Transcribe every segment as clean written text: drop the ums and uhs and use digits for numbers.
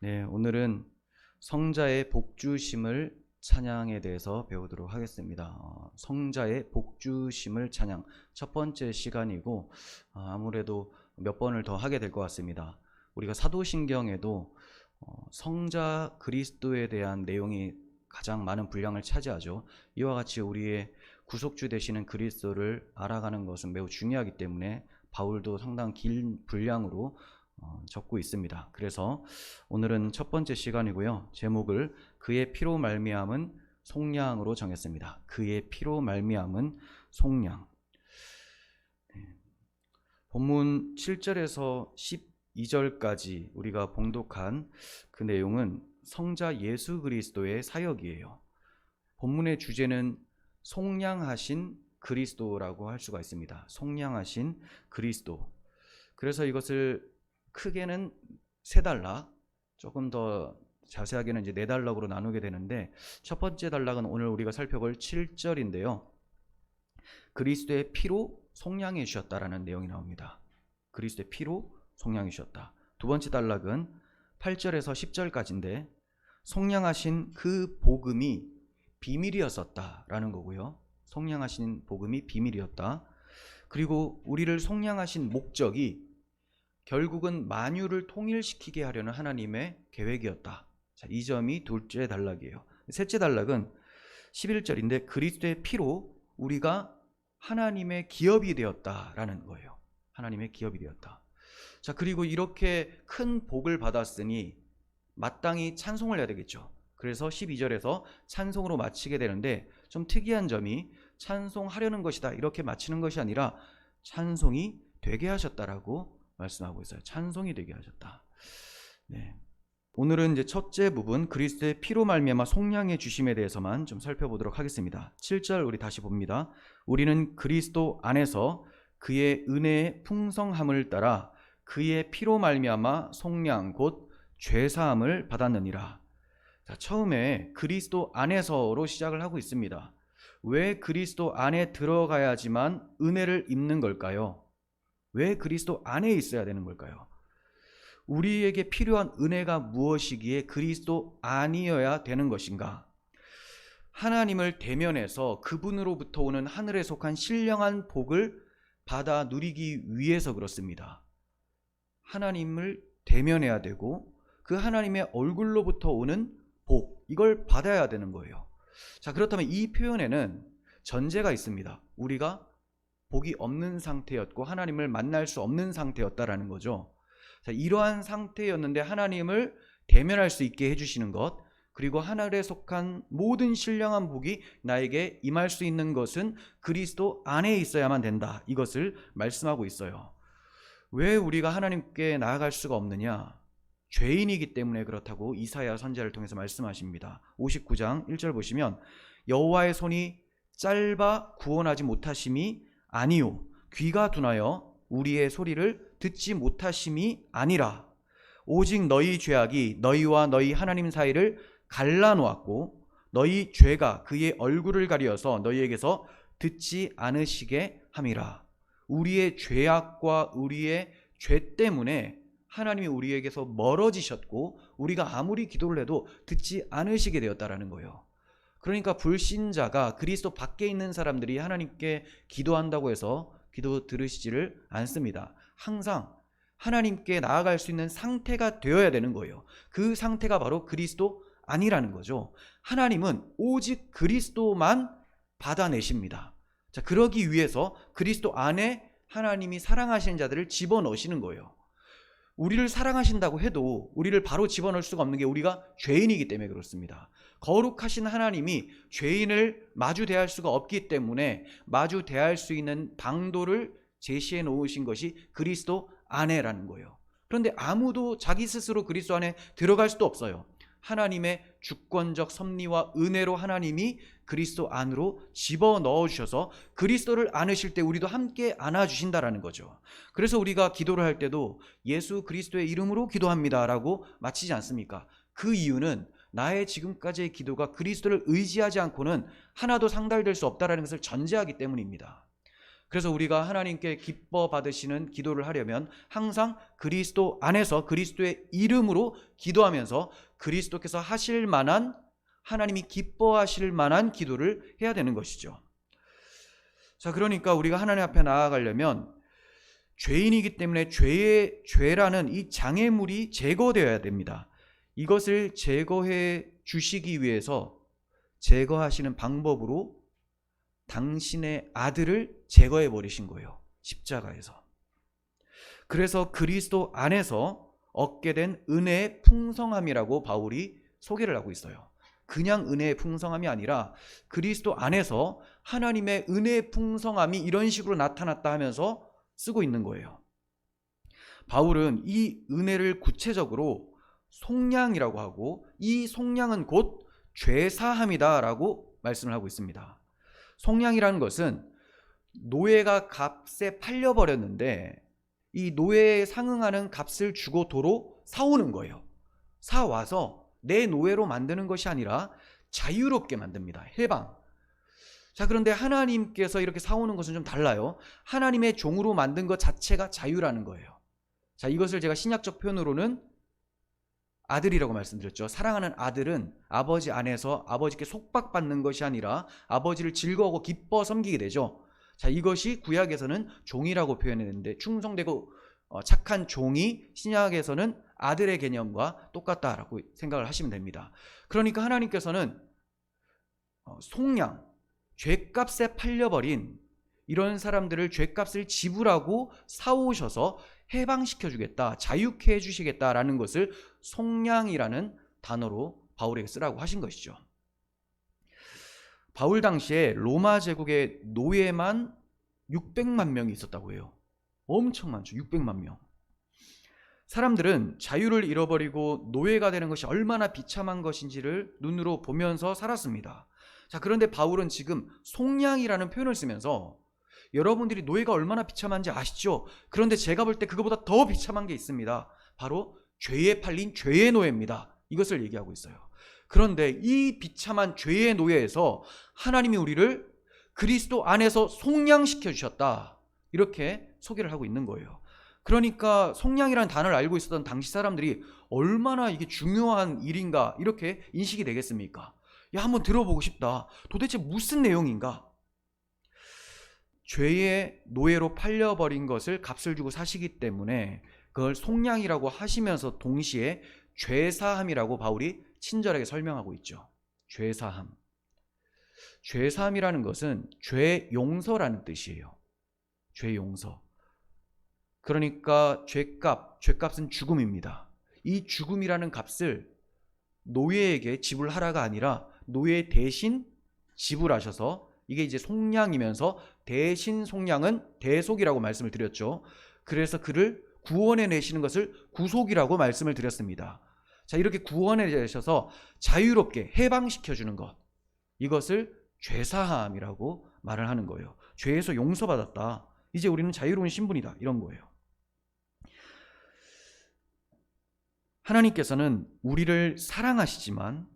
네, 오늘은 성자의 복주심을 찬양에 대해서 배우도록 하겠습니다. 성자의 복주심을 찬양 첫 번째 시간이고 아무래도 몇 번을 더 하게 될 것 같습니다. 우리가 사도신경에도 성자 그리스도에 대한 내용이 가장 많은 분량을 차지하죠. 이와 같이 우리의 구속주 되시는 그리스도를 알아가는 것은 매우 중요하기 때문에 바울도 상당히 긴 분량으로 적고 있습니다. 그래서 오늘은 첫 번째 시간이고요. 제목을 그의 피로 말미암은 속량으로 정했습니다. 그의 피로 말미암은 속량. 본문 7절에서 12절까지 우리가 봉독한 그 내용은 성자 예수 그리스도의 사역이에요. 본문의 주제는 속량하신 그리스도라고 할 수가 있습니다. 속량하신 그리스도. 그래서 이것을 크게는 세 단락, 조금 더 자세하게는 이제 네 단락으로 나누게 되는데, 첫 번째 단락은 오늘 우리가 살펴볼 7절인데요. 그리스도의 피로 속량해 주셨다라는 내용이 나옵니다. 그리스도의 피로 속량해 주셨다. 두 번째 단락은 8절에서 10절까지인데 속량하신 그 복음이 비밀이었었다라는 거고요. 속량하신 복음이 비밀이었다. 그리고 우리를 속량하신 목적이 결국은 만유를 통일시키게 하려는 하나님의 계획이었다. 자, 이 점이 둘째 단락이에요. 셋째 단락은 11절인데 그리스도의 피로 우리가 하나님의 기업이 되었다라는 거예요. 하나님의 기업이 되었다. 자, 그리고 이렇게 큰 복을 받았으니 마땅히 찬송을 해야 되겠죠. 그래서 12절에서 찬송으로 마치게 되는데 좀 특이한 점이 찬송하려는 것이다 이렇게 마치는 것이 아니라 찬송이 되게 하셨다라고 말씀하고 있어요. 찬송이 되게 하셨다. 네. 오늘은 이제 첫째 부분 그리스도의 피로 말미암아 속량해 주심에 대해서만 좀 살펴보도록 하겠습니다. 7절 우리 다시 봅니다. 우리는 그리스도 안에서 그의 은혜의 풍성함을 따라 그의 피로 말미암아 속량 곧 죄사함을 받았느니라. 자, 처음에 그리스도 안에서로 시작을 하고 있습니다. 왜 그리스도 안에 들어가야지만 은혜를 입는 걸까요? 왜 그리스도 안에 있어야 되는 걸까요? 우리에게 필요한 은혜가 무엇이기에 그리스도 안이어야 되는 것인가? 하나님을 대면해서 그분으로부터 오는 하늘에 속한 신령한 복을 받아 누리기 위해서 그렇습니다. 하나님을 대면해야 되고 그 하나님의 얼굴로부터 오는 복, 이걸 받아야 되는 거예요. 자, 그렇다면 이 표현에는 전제가 있습니다. 우리가 복이 없는 상태였고 하나님을 만날 수 없는 상태였다라는 거죠. 자, 이러한 상태였는데 하나님을 대면할 수 있게 해주시는 것, 그리고 하늘에 속한 모든 신령한 복이 나에게 임할 수 있는 것은 그리스도 안에 있어야만 된다. 이것을 말씀하고 있어요. 왜 우리가 하나님께 나아갈 수가 없느냐? 죄인이기 때문에 그렇다고 이사야 선지자를 통해서 말씀하십니다. 59장 1절 보시면 여호와의 손이 짧아 구원하지 못하심이 아니요 귀가 둔하여 우리의 소리를 듣지 못하심이 아니라 오직 너희 죄악이 너희와 너희 하나님 사이를 갈라놓았고 너희 죄가 그의 얼굴을 가리어서 너희에게서 듣지 않으시게 함이라. 우리의 죄악과 우리의 죄 때문에 하나님이 우리에게서 멀어지셨고 우리가 아무리 기도를 해도 듣지 않으시게 되었다라는 거예요. 그러니까 불신자가 그리스도 밖에 있는 사람들이 하나님께 기도한다고 해서 기도 들으시지를 않습니다. 항상 하나님께 나아갈 수 있는 상태가 되어야 되는 거예요. 그 상태가 바로 그리스도 아니라는 거죠. 하나님은 오직 그리스도만 받아내십니다. 자, 그러기 위해서 그리스도 안에 하나님이 사랑하시는 자들을 집어넣으시는 거예요. 우리를 사랑하신다고 해도 우리를 바로 집어넣을 수가 없는 게 우리가 죄인이기 때문에 그렇습니다. 거룩하신 하나님이 죄인을 마주 대할 수가 없기 때문에 마주 대할 수 있는 방도를 제시해 놓으신 것이 그리스도 안에라는 거예요. 그런데 아무도 자기 스스로 그리스도 안에 들어갈 수도 없어요. 하나님의 주권적 섭리와 은혜로 하나님이 그리스도 안으로 집어넣어 주셔서 그리스도를 안으실 때 우리도 함께 안아주신다라는 거죠. 그래서 우리가 기도를 할 때도 예수 그리스도의 이름으로 기도합니다라고 마치지 않습니까? 그 이유는 나의 지금까지의 기도가 그리스도를 의지하지 않고는 하나도 상달될 수 없다라는 것을 전제하기 때문입니다. 그래서 우리가 하나님께 기뻐 받으시는 기도를 하려면 항상 그리스도 안에서 그리스도의 이름으로 기도하면서 그리스도께서 하실 만한, 하나님이 기뻐하실 만한 기도를 해야 되는 것이죠. 자, 그러니까 우리가 하나님 앞에 나아가려면 죄인이기 때문에 죄라는 이 장애물이 제거되어야 됩니다. 이것을 제거해 주시기 위해서 제거하시는 방법으로 당신의 아들을 제거해 버리신 거예요. 십자가에서. 그래서 그리스도 안에서 얻게 된 은혜의 풍성함이라고 바울이 소개를 하고 있어요. 그냥 은혜의 풍성함이 아니라 그리스도 안에서 하나님의 은혜의 풍성함이 이런 식으로 나타났다 하면서 쓰고 있는 거예요. 바울은 이 은혜를 구체적으로 속량이라고 하고, 이 속량은 곧 죄사함이다 라고 말씀을 하고 있습니다. 속량이라는 것은 노예가 값에 팔려버렸는데 이 노예에 상응하는 값을 주고 도로 사오는 거예요. 사와서 내 노예로 만드는 것이 아니라 자유롭게 만듭니다. 해방. 자, 그런데 하나님께서 이렇게 사오는 것은 좀 달라요. 하나님의 종으로 만든 것 자체가 자유라는 거예요. 자, 이것을 제가 신약적 표현으로는 아들이라고 말씀드렸죠. 사랑하는 아들은 아버지 안에서 아버지께 속박받는 것이 아니라 아버지를 즐거워하고 기뻐 섬기게 되죠. 자, 이것이 구약에서는 종이라고 표현했는데, 충성되고 착한 종이 신약에서는 아들의 개념과 똑같다라고 생각을 하시면 됩니다. 그러니까 하나님께서는 속량, 죄값에 팔려버린 이런 사람들을 죄값을 지불하고 사오셔서 해방시켜 주겠다, 자유케 해주시겠다라는 것을 속량이라는 단어로 바울에게 쓰라고 하신 것이죠. 바울 당시에 로마 제국의 노예만 600만 명이 있었다고 해요. 엄청 많죠. 600만 명. 사람들은 자유를 잃어버리고 노예가 되는 것이 얼마나 비참한 것인지를 눈으로 보면서 살았습니다. 자, 그런데 바울은 지금 속량이라는 표현을 쓰면서 여러분들이 노예가 얼마나 비참한지 아시죠? 그런데 제가 볼 때 그거보다 더 비참한 게 있습니다. 바로 죄에 팔린 죄의 노예입니다. 이것을 얘기하고 있어요. 그런데 이 비참한 죄의 노예에서 하나님이 우리를 그리스도 안에서 속량시켜 주셨다, 이렇게 소개를 하고 있는 거예요. 그러니까 속량이라는 단어를 알고 있었던 당시 사람들이 얼마나 이게 중요한 일인가 이렇게 인식이 되겠습니까? 야, 한번 들어보고 싶다. 도대체 무슨 내용인가? 죄의 노예로 팔려버린 것을 값을 주고 사시기 때문에 그걸 속량이라고 하시면서 동시에 죄사함이라고 바울이 친절하게 설명하고 있죠. 죄사함. 죄사함이라는 것은 죄 용서라는 뜻이에요. 죄 용서. 그러니까 죄값은 죽음입니다. 이 죽음이라는 값을 노예에게 지불하라가 아니라 노예 대신 지불하셔서, 이게 이제 속량이면서 대신 속량은 대속이라고 말씀을 드렸죠. 그래서 그를 구원해 내시는 것을 구속이라고 말씀을 드렸습니다. 자, 이렇게 구원해 내셔서 자유롭게 해방시켜 주는 것, 이것을 죄사함이라고 말을 하는 거예요. 죄에서 용서받았다, 이제 우리는 자유로운 신분이다, 이런 거예요. 하나님께서는 우리를 사랑하시지만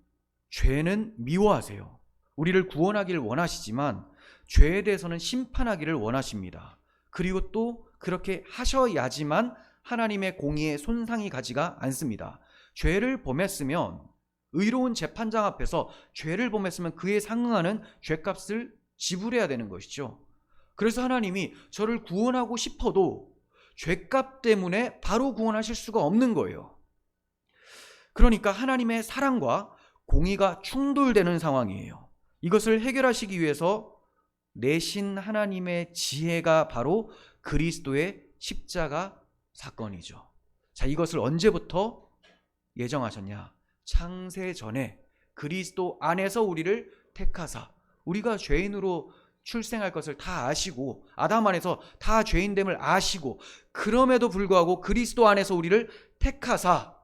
죄는 미워하세요. 우리를 구원하기를 원하시지만 죄에 대해서는 심판하기를 원하십니다. 그리고 또 그렇게 하셔야지만 하나님의 공의에 손상이 가지가 않습니다. 죄를 범했으면 의로운 재판장 앞에서 죄를 범했으면 그에 상응하는 죄값을 지불해야 되는 것이죠. 그래서 하나님이 저를 구원하고 싶어도 죄값 때문에 바로 구원하실 수가 없는 거예요. 그러니까 하나님의 사랑과 공의가 충돌되는 상황이에요. 이것을 해결하시기 위해서 내신 하나님의 지혜가 바로 그리스도의 십자가 사건이죠. 자, 이것을 언제부터 예정하셨냐? 창세 전에 그리스도 안에서 우리를 택하사, 우리가 죄인으로 출생할 것을 다 아시고 아담 안에서 다 죄인됨을 아시고, 그럼에도 불구하고 그리스도 안에서 우리를 택하사,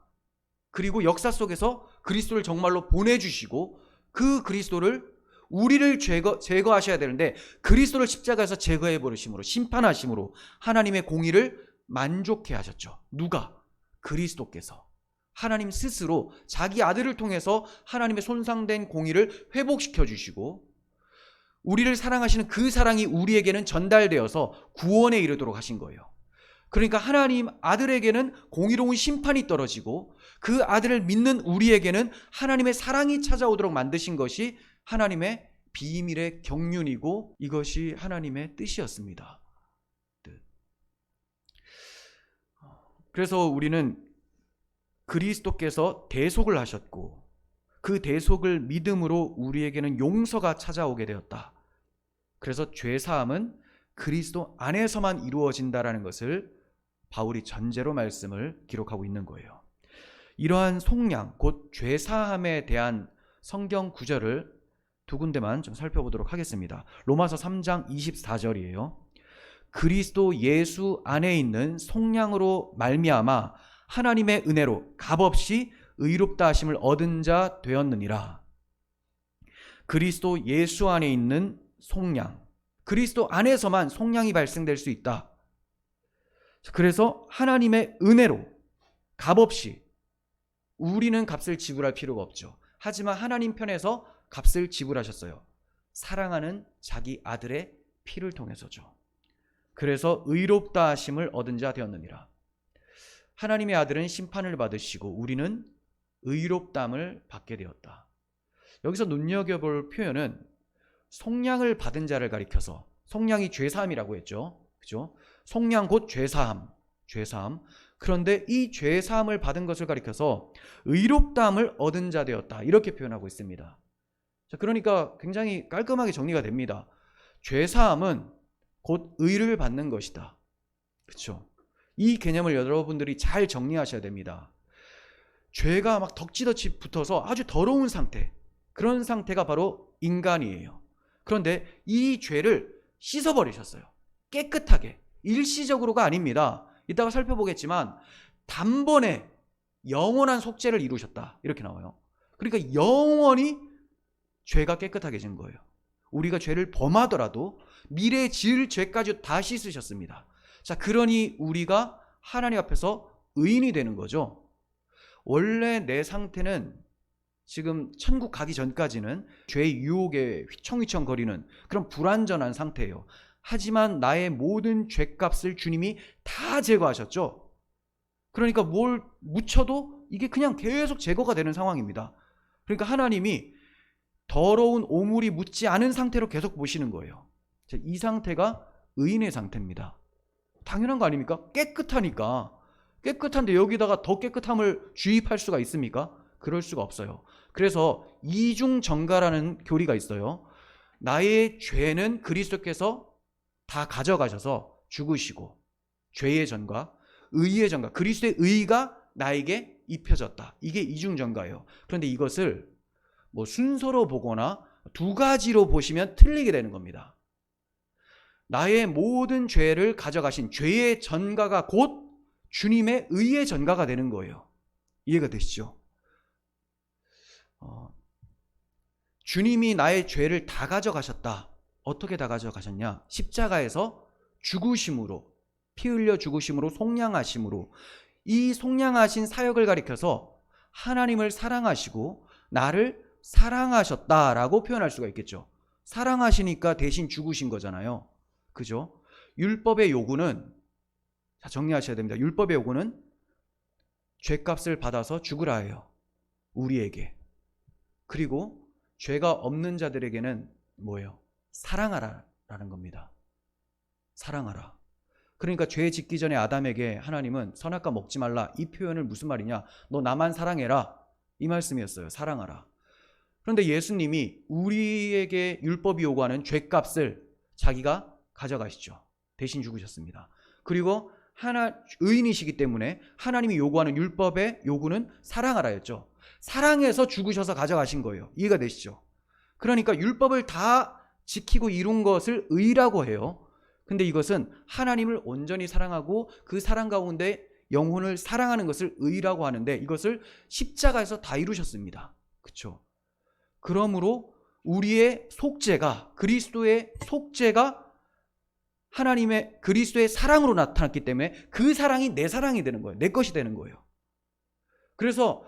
그리고 역사 속에서 그리스도를 정말로 보내주시고 그 그리스도를 우리를 제거하셔야 되는데 그리스도를 십자가에서 제거해 버리심으로, 심판하심으로 하나님의 공의를 만족해 하셨죠. 누가? 그리스도께서. 하나님 스스로 자기 아들을 통해서 하나님의 손상된 공의를 회복시켜 주시고, 우리를 사랑하시는 그 사랑이 우리에게는 전달되어서 구원에 이르도록 하신 거예요. 그러니까 하나님 아들에게는 공의로운 심판이 떨어지고 그 아들을 믿는 우리에게는 하나님의 사랑이 찾아오도록 만드신 것이 하나님의 비밀의 경륜이고 이것이 하나님의 뜻이었습니다. 그래서 우리는 그리스도께서 대속을 하셨고 그 대속을 믿음으로 우리에게는 용서가 찾아오게 되었다. 그래서 죄사함은 그리스도 안에서만 이루어진다라는 것을 바울이 전제로 말씀을 기록하고 있는 거예요. 이러한 속량, 곧 죄사함에 대한 성경 구절을 두 군데만 좀 살펴보도록 하겠습니다. 로마서 3장 24절이에요. 그리스도 예수 안에 있는 속량으로 말미암아 하나님의 은혜로 값없이 의롭다 하심을 얻은 자 되었느니라. 그리스도 예수 안에 있는 속량, 그리스도 안에서만 속량이 발생될 수 있다. 그래서 하나님의 은혜로 값없이, 우리는 값을 지불할 필요가 없죠. 하지만 하나님 편에서 값을 지불하셨어요. 사랑하는 자기 아들의 피를 통해서죠. 그래서 의롭다 하심을 얻은 자 되었느니라. 하나님의 아들은 심판을 받으시고 우리는 의롭담을 받게 되었다. 여기서 눈여겨볼 표현은 속량을 받은 자를 가리켜서, 속량이 죄사함이라고 했죠. 그죠? 속량 곧 죄사함. 그런데 이 죄사함을 받은 것을 가리켜서 의롭담을 얻은 자 되었다. 이렇게 표현하고 있습니다. 자, 그러니까 굉장히 깔끔하게 정리가 됩니다. 죄사함은 곧 의를 받는 것이다. 그렇죠? 이 개념을 여러분들이 잘 정리하셔야 됩니다. 죄가 막 덕지덕지 붙어서 아주 더러운 상태, 그런 상태가 바로 인간이에요. 그런데 이 죄를 씻어버리셨어요. 깨끗하게. 일시적으로가 아닙니다. 이따가 살펴보겠지만 단번에 영원한 속죄를 이루셨다. 이렇게 나와요. 그러니까 영원히 죄가 깨끗하게진 거예요. 우리가 죄를 범하더라도 미래에 지을 죄까지 다 씻으셨습니다. 자, 그러니 우리가 하나님 앞에서 의인이 되는 거죠. 원래 내 상태는 지금 천국 가기 전까지는 죄의 유혹에 휘청휘청 거리는 그런 불완전한 상태예요. 하지만 나의 모든 죄값을 주님이 다 제거하셨죠. 그러니까 뭘 묻혀도 이게 그냥 계속 제거가 되는 상황입니다. 그러니까 하나님이 더러운 오물이 묻지 않은 상태로 계속 보시는 거예요. 이 상태가 의인의 상태입니다. 당연한 거 아닙니까? 깨끗하니까. 깨끗한데 여기다가 더 깨끗함을 주입할 수가 있습니까? 그럴 수가 없어요. 그래서 이중전가라는 교리가 있어요. 나의 죄는 그리스도께서 다 가져가셔서 죽으시고, 죄의 전가, 의의 전가, 그리스도의 의가 나에게 입혀졌다. 이게 이중전가예요. 그런데 이것을 뭐 순서로 보거나 두 가지로 보시면 틀리게 되는 겁니다. 나의 모든 죄를 가져가신 죄의 전가가 곧 주님의 의의 전가가 되는 거예요. 이해가 되시죠? 주님이 나의 죄를 다 가져가셨다. 어떻게 다 가져가셨냐? 십자가에서 죽으심으로, 피 흘려 죽으심으로, 속량하심으로, 이 속량하신 사역을 가리켜서 하나님을 사랑하시고 나를 사랑하셨다라고 표현할 수가 있겠죠. 사랑하시니까 대신 죽으신 거잖아요. 그죠? 율법의 요구는, 자, 정리하셔야 됩니다. 율법의 요구는 죄값을 받아서 죽으라 해요. 우리에게. 그리고 죄가 없는 자들에게는 뭐예요? 사랑하라라는 겁니다. 사랑하라. 그러니까 죄 짓기 전에 아담에게 하나님은 선악과 먹지 말라, 이 표현을 무슨 말이냐? 너 나만 사랑해라, 이 말씀이었어요. 사랑하라. 그런데 예수님이 우리에게 율법이 요구하는 죄값을 자기가 가져가시죠. 대신 죽으셨습니다. 그리고 의인이시기 때문에 하나님이 요구하는 율법의 요구는 사랑하라였죠. 사랑해서 죽으셔서 가져가신 거예요. 이해가 되시죠? 그러니까 율법을 다 지키고 이룬 것을 의라고 해요. 근데 이것은 하나님을 온전히 사랑하고 그 사랑 가운데 영혼을 사랑하는 것을 의라고 하는데, 이것을 십자가에서 다 이루셨습니다. 그렇죠? 그러므로 우리의 속죄가, 그리스도의 속죄가 하나님의 그리스도의 사랑으로 나타났기 때문에 그 사랑이 내 사랑이 되는 거예요. 내 것이 되는 거예요. 그래서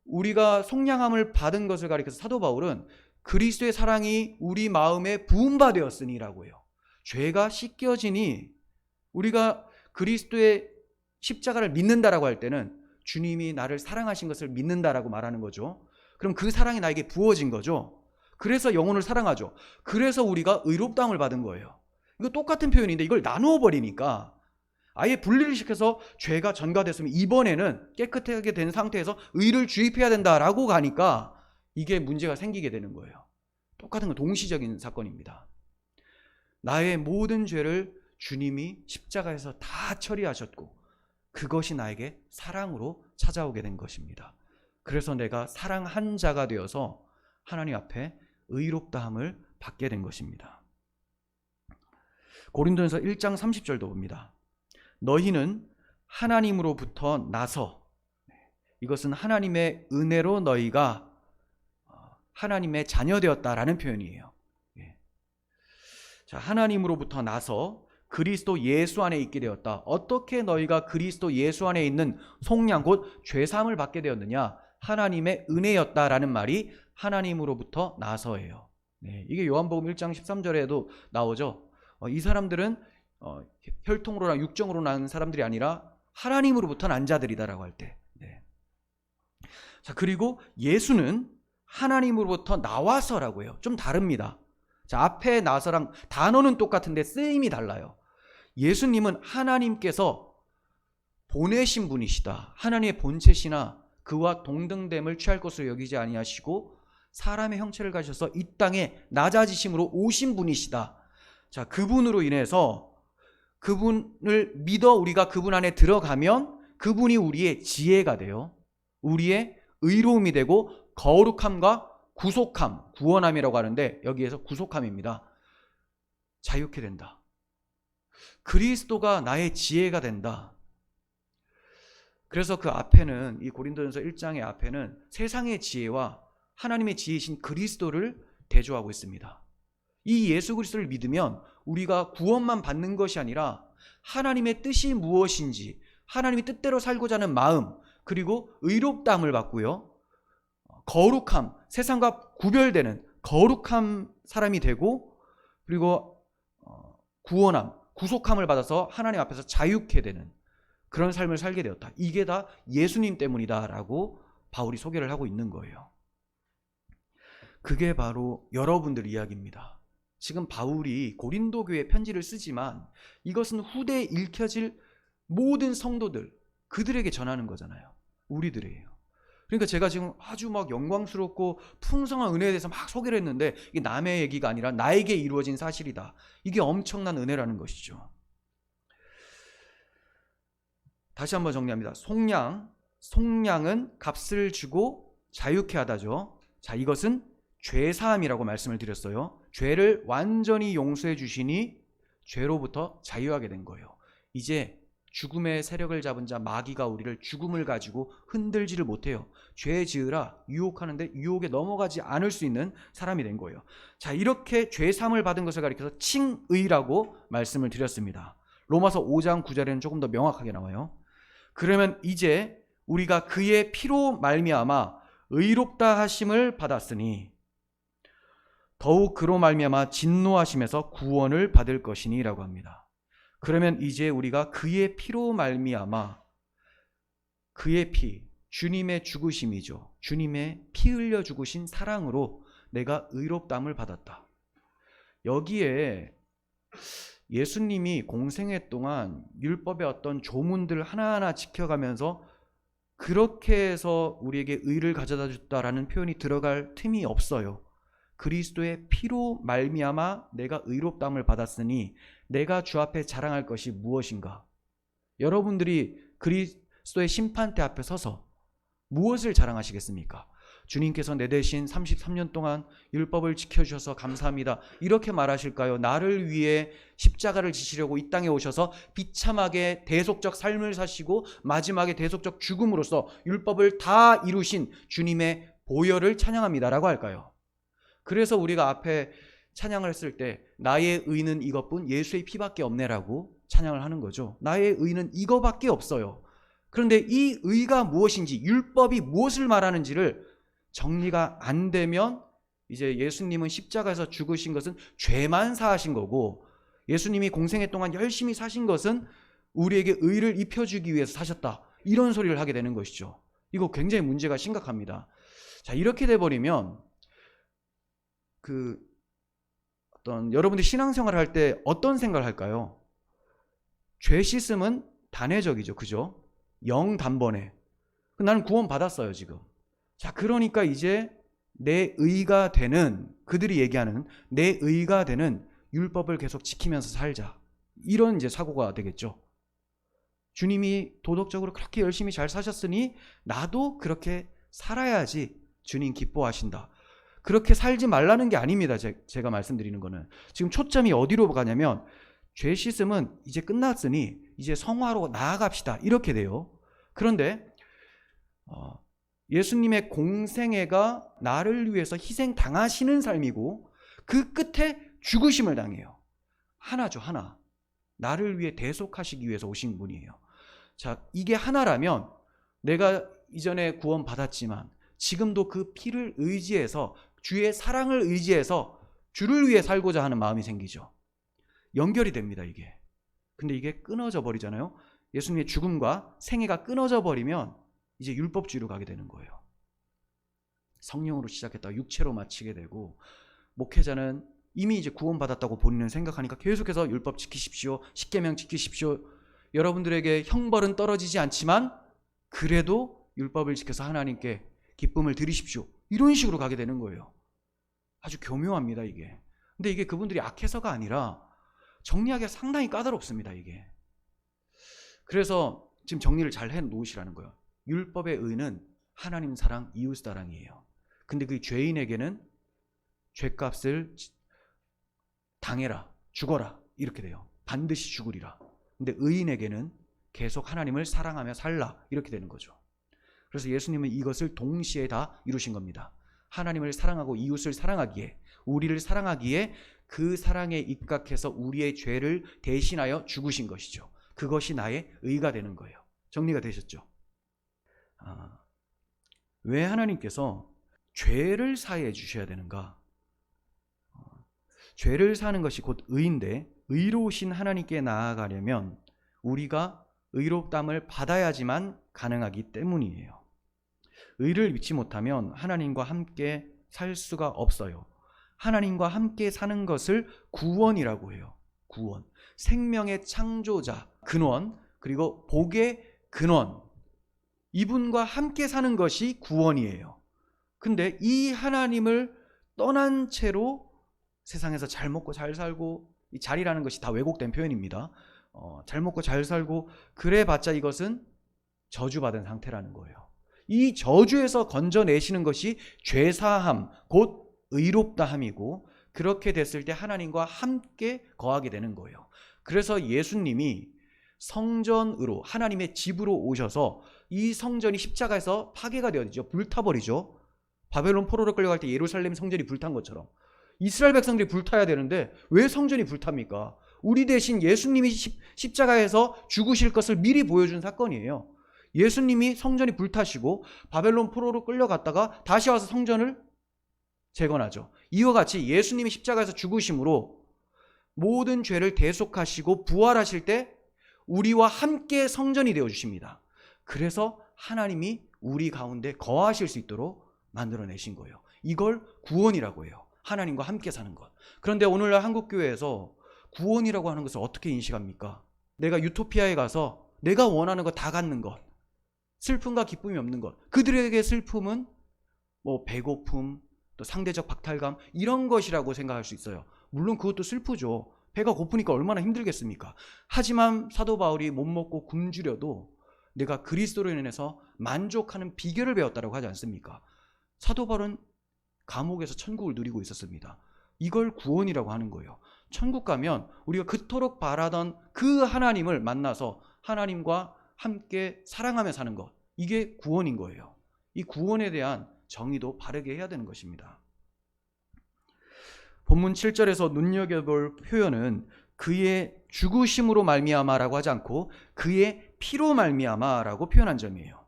우리가 속량함을 받은 것을 가리켜서 사도 바울은 그리스도의 사랑이 우리 마음에 부음바 되었으니라고 해요. 죄가 씻겨지니 우리가 그리스도의 십자가를 믿는다라고 할 때는 주님이 나를 사랑하신 것을 믿는다라고 말하는 거죠. 그럼 그 사랑이 나에게 부어진 거죠. 그래서 영혼을 사랑하죠. 그래서 우리가 의롭다함을 받은 거예요. 이거 똑같은 표현인데 이걸 나누어 버리니까 아예 분리를 시켜서 죄가 전가됐으면 이번에는 깨끗하게 된 상태에서 의를 주입해야 된다라고 가니까 이게 문제가 생기게 되는 거예요. 똑같은 건 동시적인 사건입니다. 나의 모든 죄를 주님이 십자가에서 다 처리하셨고 그것이 나에게 사랑으로 찾아오게 된 것입니다. 그래서 내가 사랑한 자가 되어서 하나님 앞에 의롭다함을 받게 된 것입니다. 고린도전서 1장 30절도 봅니다. 너희는 하나님으로부터 나서, 이것은 하나님의 은혜로 너희가 하나님의 자녀되었다라는 표현이에요. 자, 하나님으로부터 나서 그리스도 예수 안에 있게 되었다. 어떻게 너희가 그리스도 예수 안에 있는 속량 곧 죄사함을 받게 되었느냐? 하나님의 은혜였다라는 말이 하나님으로부터 나서예요. 이게 요한복음 1장 13절에도 나오죠. 이 사람들은 혈통으로나 육정으로 난 사람들이 아니라 하나님으로부터 난 자들이다라고 할 때. 자, 그리고 예수는 하나님으로부터 나와서라고 해요. 좀 다릅니다. 자, 앞에 나서랑 단어는 똑같은데 쓰임이 달라요. 예수님은 하나님께서 보내신 분이시다. 하나님의 본체시나 그와 동등됨을 취할 것으로 여기지 아니하시고 사람의 형체를 가셔서 이 땅에 낮아지심으로 오신 분이시다. 자, 그분으로 인해서 그분을 믿어 우리가 그분 안에 들어가면 그분이 우리의 지혜가 돼요. 우리의 의로움이 되고 거룩함과 구속함, 구원함이라고 하는데 여기에서 구속함입니다. 자유케 된다. 그리스도가 나의 지혜가 된다. 그래서 그 앞에는 이 고린도전서 1장의 앞에는 세상의 지혜와 하나님의 지혜이신 그리스도를 대조하고 있습니다. 이 예수 그리스도를 믿으면 우리가 구원만 받는 것이 아니라 하나님의 뜻이 무엇인지 하나님의 뜻대로 살고자 하는 마음 그리고 의롭다함을 받고요. 거룩함, 세상과 구별되는 거룩한 사람이 되고 그리고 구원함, 구속함을 받아서 하나님 앞에서 자유케 되는 그런 삶을 살게 되었다. 이게 다 예수님 때문이다라고 바울이 소개를 하고 있는 거예요. 그게 바로 여러분들 이야기입니다. 지금 바울이 고린도 교회 편지를 쓰지만 이것은 후대에 읽혀질 모든 성도들, 그들에게 전하는 거잖아요. 우리들이에요. 그러니까 제가 지금 아주 막 영광스럽고 풍성한 은혜에 대해서 막 소개를 했는데 이게 남의 얘기가 아니라 나에게 이루어진 사실이다. 이게 엄청난 은혜라는 것이죠. 다시 한번 정리합니다. 속량은 값을 주고 자유케 하다죠. 자, 이것은 죄사함이라고 말씀을 드렸어요. 죄를 완전히 용서해 주시니 죄로부터 자유하게 된 거예요. 이제 죽음의 세력을 잡은 자 마귀가 우리를 죽음을 가지고 흔들지를 못해요. 죄 지으라 유혹하는데 유혹에 넘어가지 않을 수 있는 사람이 된 거예요. 자, 이렇게 죄사함을 받은 것을 가리켜서 칭의라고 말씀을 드렸습니다. 로마서 5장 9절에는 조금 더 명확하게 나와요. 그러면 이제 우리가 그의 피로 말미암아 의롭다 하심을 받았으니 더욱 그로 말미암아 진노하심에서 구원을 받을 것이니라고 합니다. 그러면 이제 우리가 그의 피로 말미암아 그의 피, 주님의 죽으심이죠. 주님의 피 흘려 죽으신 사랑으로 내가 의롭다함을 받았다. 여기에 예수님이 공생애 동안 율법의 어떤 조문들 하나하나 지켜가면서 그렇게 해서 우리에게 의를 가져다 줬다라는 표현이 들어갈 틈이 없어요. 그리스도의 피로 말미암아 내가 의롭다함을 받았으니 내가 주 앞에 자랑할 것이 무엇인가? 여러분들이 그리스도의 심판대 앞에 서서 무엇을 자랑하시겠습니까? 주님께서 내 대신 33년 동안 율법을 지켜주셔서 감사합니다. 이렇게 말하실까요? 나를 위해 십자가를 지시려고 이 땅에 오셔서 비참하게 대속적 삶을 사시고 마지막에 대속적 죽음으로써 율법을 다 이루신 주님의 보혈을 찬양합니다라고 할까요? 그래서 우리가 앞에 찬양을 했을 때 나의 의는 이것뿐 예수의 피밖에 없네라고 찬양을 하는 거죠. 나의 의는 이거밖에 없어요. 그런데 이 의가 무엇인지 율법이 무엇을 말하는지를 정리가 안 되면 이제 예수님은 십자가에서 죽으신 것은 죄만 사하신 거고, 예수님이 공생애 동안 열심히 사신 것은 우리에게 의를 입혀주기 위해서 사셨다, 이런 소리를 하게 되는 것이죠. 이거 굉장히 문제가 심각합니다. 자, 이렇게 돼버리면 여러분들이 신앙생활을 할 때 어떤 생각을 할까요? 죄 씻음은 단회적이죠, 그죠? 영단번에 나는 구원 받았어요 지금. 자, 그러니까 이제 내 의가 되는, 그들이 얘기하는 내 의가 되는 율법을 계속 지키면서 살자, 이런 이제 사고가 되겠죠. 주님이 도덕적으로 그렇게 열심히 잘 사셨으니 나도 그렇게 살아야지 주님 기뻐하신다. 그렇게 살지 말라는 게 아닙니다. 제가 말씀드리는 거는 지금 초점이 어디로 가냐면, 죄 씻음은 이제 끝났으니 이제 성화로 나아갑시다, 이렇게 돼요. 그런데 예수님의 공생애가 나를 위해서 희생당하시는 삶이고, 그 끝에 죽으심을 당해요. 하나죠, 하나. 나를 위해 대속하시기 위해서 오신 분이에요. 자, 이게 하나라면 내가 이전에 구원 받았지만 지금도 그 피를 의지해서, 주의 사랑을 의지해서 주를 위해 살고자 하는 마음이 생기죠. 연결이 됩니다, 이게. 근데 이게 끊어져 버리잖아요. 예수님의 죽음과 생애가 끊어져 버리면 이제 율법주의로 가게 되는 거예요. 성령으로 시작했다가 육체로 마치게 되고, 목회자는 이미 이제 구원받았다고 본인은 생각하니까 계속해서 율법 지키십시오, 십계명 지키십시오, 여러분들에게 형벌은 떨어지지 않지만 그래도 율법을 지켜서 하나님께 기쁨을 드리십시오, 이런 식으로 가게 되는 거예요. 아주 교묘합니다, 이게. 근데 이게 그분들이 악해서가 아니라 정리하기가 상당히 까다롭습니다, 이게. 그래서 지금 정리를 잘 해놓으시라는 거예요. 율법의 의는 하나님 사랑, 이웃 사랑이에요. 근데 그 죄인에게는 죄값을 당해라, 죽어라, 이렇게 돼요. 반드시 죽으리라. 근데 의인에게는 계속 하나님을 사랑하며 살라, 이렇게 되는 거죠. 그래서 예수님은 이것을 동시에 다 이루신 겁니다. 하나님을 사랑하고 이웃을 사랑하기에, 우리를 사랑하기에 그 사랑에 입각해서 우리의 죄를 대신하여 죽으신 것이죠. 그것이 나의 의가 되는 거예요. 정리가 되셨죠? 왜 하나님께서 죄를 사해 주셔야 되는가? 죄를 사는 것이 곧 의인데, 의로우신 하나님께 나아가려면 우리가 의롭담을 받아야지만 가능하기 때문이에요. 의를 믿지 못하면 하나님과 함께 살 수가 없어요. 하나님과 함께 사는 것을 구원이라고 해요. 구원. 생명의 창조자, 근원, 그리고 복의 근원, 이분과 함께 사는 것이 구원이에요. 근데 이 하나님을 떠난 채로 세상에서 잘 먹고 잘 살고, 이 잘이라는 것이 다 왜곡된 표현입니다. 잘 먹고 잘 살고 그래봤자 이것은 저주받은 상태라는 거예요. 이 저주에서 건져내시는 것이 죄사함, 곧 의롭다함이고, 그렇게 됐을 때 하나님과 함께 거하게 되는 거예요. 그래서 예수님이 성전으로, 하나님의 집으로 오셔서 이 성전이 십자가에서 파괴가 되어지죠. 불타버리죠. 바벨론 포로로 끌려갈 때 예루살렘 성전이 불탄 것처럼 이스라엘 백성들이 불타야 되는데 왜 성전이 불탑니까? 우리 대신 예수님이 십자가에서 죽으실 것을 미리 보여준 사건이에요. 예수님이 성전이 불타시고 바벨론 포로로 끌려갔다가 다시 와서 성전을 재건하죠. 이와 같이 예수님이 십자가에서 죽으심으로 모든 죄를 대속하시고 부활하실 때 우리와 함께 성전이 되어주십니다. 그래서 하나님이 우리 가운데 거하실 수 있도록 만들어내신 거예요. 이걸 구원이라고 해요. 하나님과 함께 사는 것. 그런데 오늘날 한국교회에서 구원이라고 하는 것을 어떻게 인식합니까? 내가 유토피아에 가서 내가 원하는 거 다 갖는 것, 슬픔과 기쁨이 없는 것. 그들에게 슬픔은 뭐 배고픔, 또 상대적 박탈감, 이런 것이라고 생각할 수 있어요. 물론 그것도 슬프죠. 배가 고프니까 얼마나 힘들겠습니까? 하지만 사도 바울이 못 먹고 굶주려도 내가 그리스도로 인해서 만족하는 비결을 배웠다고 하지 않습니까? 사도 바울은 감옥에서 천국을 누리고 있었습니다. 이걸 구원이라고 하는 거예요. 천국 가면 우리가 그토록 바라던 그 하나님을 만나서 하나님과 함께 사랑하며 사는 것, 이게 구원인 거예요. 이 구원에 대한 정의도 바르게 해야 되는 것입니다. 본문 7절에서 눈여겨볼 표현은 그의 죽으심으로 말미암아라고 하지 않고 그의 피로 말미암아라고 표현한 점이에요.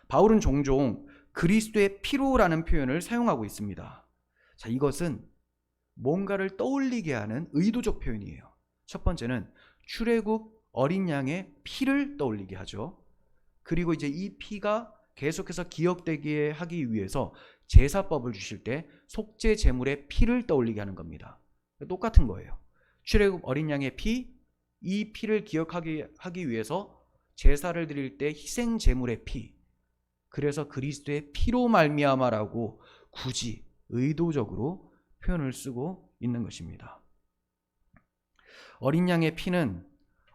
바울은 종종 그리스도의 피로라는 표현을 사용하고 있습니다. 자, 이것은 뭔가를 떠올리게 하는 의도적 표현이에요. 첫 번째는 출애굽 어린 양의 피를 떠올리게 하죠. 그리고 이제 이 피가 계속해서 기억되게 하기 위해서 제사법을 주실 때 속죄 제물의 피를 떠올리게 하는 겁니다. 똑같은 거예요. 출애굽 어린 양의 피, 이 피를 기억하기 위해서 제사를 드릴 때 희생 제물의 피, 그래서 그리스도의 피로 말미암아라고 굳이 의도적으로 표현을 쓰고 있는 것입니다. 어린 양의 피는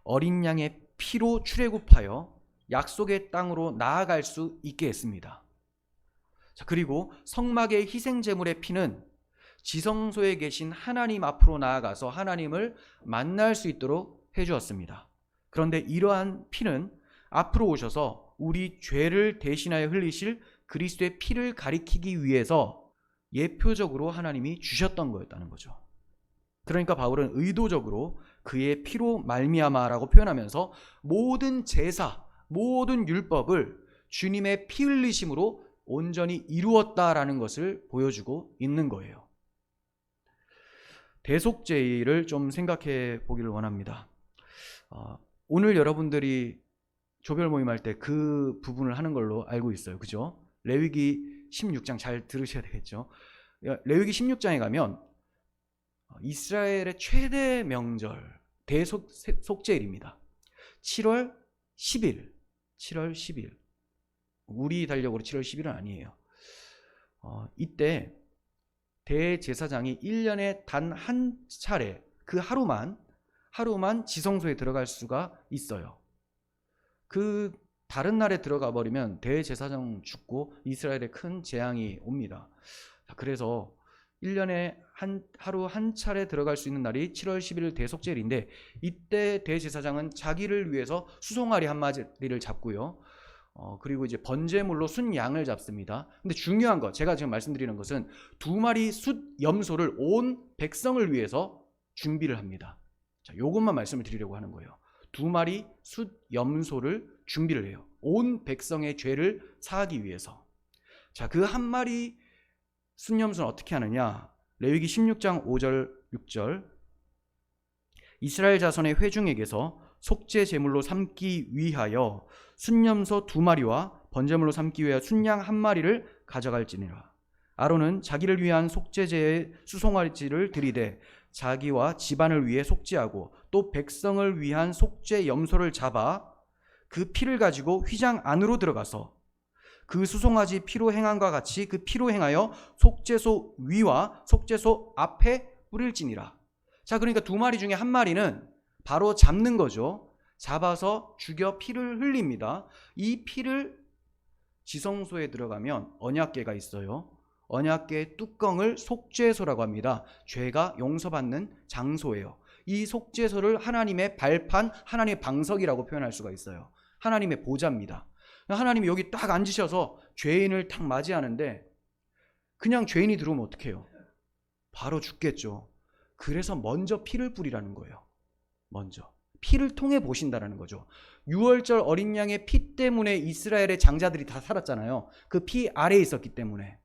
어린 양의 피로 출애굽하여 약속의 땅으로 나아갈 수 있게 했습니다. 자, 그리고 성막의 희생 제물의 피는 지성소에 계신 하나님 앞으로 나아가서 하나님을 만날 수 있도록 해주었습니다. 그런데 이러한 피는 앞으로 오셔서 우리 죄를 대신하여 흘리실 그리스도의 피를 가리키기 위해서 예표적으로 하나님이 주셨던 거였다는 거죠. 그러니까 바울은 의도적으로 그의 피로 말미암아라고 표현하면서 모든 제사, 모든 율법을 주님의 피 흘리심으로 온전히 이루었다라는 것을 보여주고 있는 거예요. 대속죄를 좀 생각해 보기를 원합니다. 오늘 여러분들이 조별 모임할 때 그 부분을 하는 걸로 알고 있어요. 그죠? 레위기 16장 잘 들으셔야 되겠죠. 레위기 16장에 가면 이스라엘의 최대 명절 대속죄일입니다. 7월 10일. 7월 10일. 우리 달력으로 7월 10일은 아니에요. 이때 대제사장이 1년에 단 한 차례 그 하루만 지성소에 들어갈 수가 있어요. 그 다른 날에 들어가 버리면 대제사장 죽고 이스라엘에 큰 재앙이 옵니다. 그래서 1년에 하루 한 차례 들어갈 수 있는 날이 7월 11일 대속죄일인데, 이때 대제사장은 자기를 위해서 수송아리 한 마리를 잡고요. 그리고 이제 번제물로 순양을 잡습니다. 근데 중요한 것, 제가 지금 말씀드리는 것은 2마리 숫 염소를 온 백성을 위해서 준비를 합니다. 자, 요것만 말씀을 드리려고 하는 거예요. 2마리 숫 염소를 준비를 해요. 온 백성의 죄를 사하기 위해서. 자, 그 한 마리 순염소는 어떻게 하느냐? 레위기 16장 5절 6절 이스라엘 자손의 회중에게서 속죄 제물로 삼기 위하여 순염소 2마리와 번제물로 삼기 위하여 순양 1마리를 가져갈지니라. 아론은 자기를 위한 속죄제의 수송아지를 들이되 자기와 집안을 위해 속죄하고 또 백성을 위한 속죄 염소를 잡아 그 피를 가지고 휘장 안으로 들어가서 그 수송아지 피로 행함과 같이 그 피로 행하여 속죄소 위와 속죄소 앞에 뿌릴지니라. 자, 그러니까 2마리 중에 1마리는 바로 잡는 거죠. 잡아서 죽여 피를 흘립니다. 이 피를 지성소에 들어가면 언약궤가 있어요. 언약궤의 뚜껑을 속죄소라고 합니다. 죄가 용서받는 장소예요. 이 속죄소를 하나님의 발판, 하나님의 방석이라고 표현할 수가 있어요. 하나님의 보좌입니다. 하나님이 여기 딱 앉으셔서 죄인을 딱 맞이하는데, 그냥 죄인이 들어오면 어떡해요? 바로 죽겠죠. 그래서 먼저 피를 뿌리라는 거예요. 먼저 피를 통해 보신다라는 거죠. 6월절 어린 양의 피 때문에 이스라엘의 장자들이 다 살았잖아요. 그 피 아래에 있었기 때문에.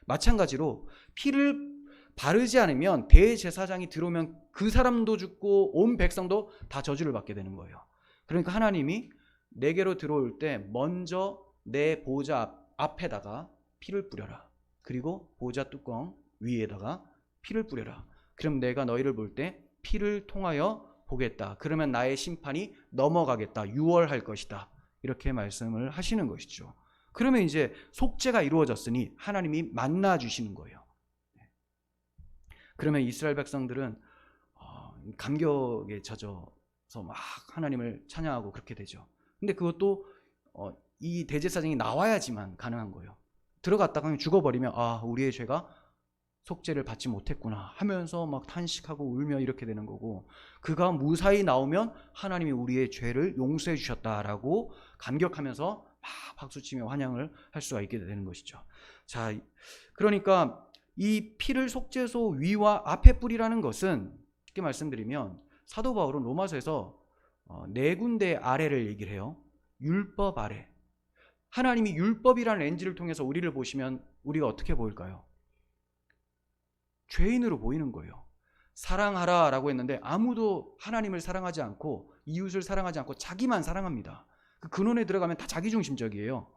마찬가지로 피를 바르지 않으면 대제사장이 들어오면 그 사람도 죽고 온 백성도 다 저주를 받게 되는 거예요. 그러니까 하나님이 내게로 들어올 때 먼저 내 보좌 앞에다가 피를 뿌려라. 그리고 보좌 뚜껑 위에다가 피를 뿌려라. 그럼 내가 너희를 볼 때 피를 통하여 보겠다. 그러면 나의 심판이 넘어가겠다. 유월할 것이다. 이렇게 말씀을 하시는 것이죠. 그러면 이제 속죄가 이루어졌으니 하나님이 만나 주시는 거예요. 그러면 이스라엘 백성들은 감격에 젖어서 막 하나님을 찬양하고 그렇게 되죠. 근데 그것도 이 대제사장이 나와야지만 가능한 거예요. 들어갔다가 죽어버리면 우리의 죄가 속죄를 받지 못했구나 하면서 막 탄식하고 울며 이렇게 되는 거고, 그가 무사히 나오면 하나님이 우리의 죄를 용서해 주셨다라고 감격하면서 막 박수치며 환영을 할 수가 있게 되는 것이죠. 자, 그러니까 이 피를 속죄소 위와 앞에 뿌리라는 것은 쉽게 말씀드리면 사도 바울은 로마서에서 4군데 아래를 얘기를 해요. 율법 아래. 하나님이 율법이라는 렌즈를 통해서 우리를 보시면 우리가 어떻게 보일까요? 죄인으로 보이는 거예요. 사랑하라라고 했는데 아무도 하나님을 사랑하지 않고 이웃을 사랑하지 않고 자기만 사랑합니다. 그 근원에 들어가면 다 자기중심적이에요.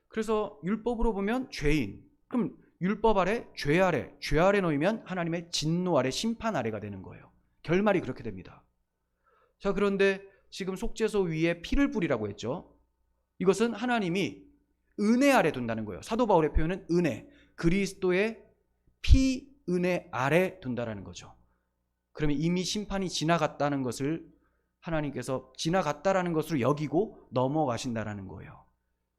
그래서 율법으로 보면 죄인, 그럼 율법 아래, 죄 아래 놓이면 하나님의 진노 아래, 심판 아래가 되는 거예요. 결말이 그렇게 됩니다. 자, 그런데 지금 속죄소 위에 피를 뿌리라고 했죠. 이것은 하나님이 은혜 아래 둔다는 거예요. 사도 바울의 표현은 은혜, 그리스도의 피 은혜 아래 둔다라는 거죠. 그러면 이미 심판이 지나갔다는 것을 하나님께서 지나갔다라는 것으로 여기고 넘어가신다라는 거예요.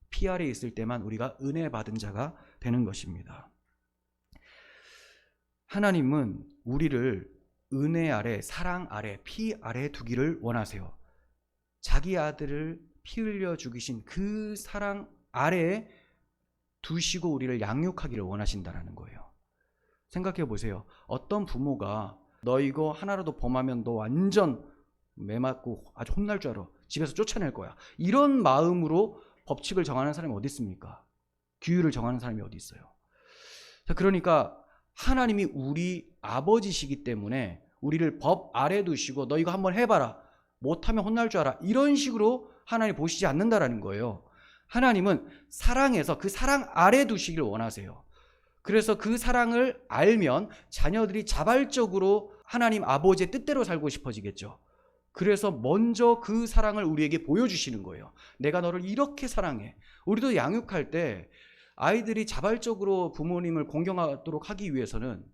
피 아래 있을 때만 우리가 은혜 받은 자가 되는 것입니다. 하나님은 우리를 은혜 아래, 사랑 아래, 피 아래 두기를 원하세요. 자기 아들을 피 흘려 죽이신 그 사랑 아래에 두시고 우리를 양육하기를 원하신다는 거예요. 생각해 보세요. 어떤 부모가 너 이거 하나라도 범하면 너 완전 매맞고 아주 혼날 줄 알아. 집에서 쫓아낼 거야. 이런 마음으로 법칙을 정하는 사람이 어디 있습니까? 규율을 정하는 사람이 어디 있어요? 자, 그러니까 하나님이 우리 아버지시기 때문에 우리를 법 아래 두시고 너 이거 한번 해봐라. 못하면 혼날 줄 알아. 이런 식으로 하나님 보시지 않는다라는 거예요. 하나님은 사랑해서 그 사랑 아래 두시기를 원하세요. 그래서 그 사랑을 알면 자녀들이 자발적으로 하나님 아버지의 뜻대로 살고 싶어지겠죠. 그래서 먼저 그 사랑을 우리에게 보여주시는 거예요. 내가 너를 이렇게 사랑해. 우리도 양육할 때 아이들이 자발적으로 부모님을 공경하도록 하기 위해서는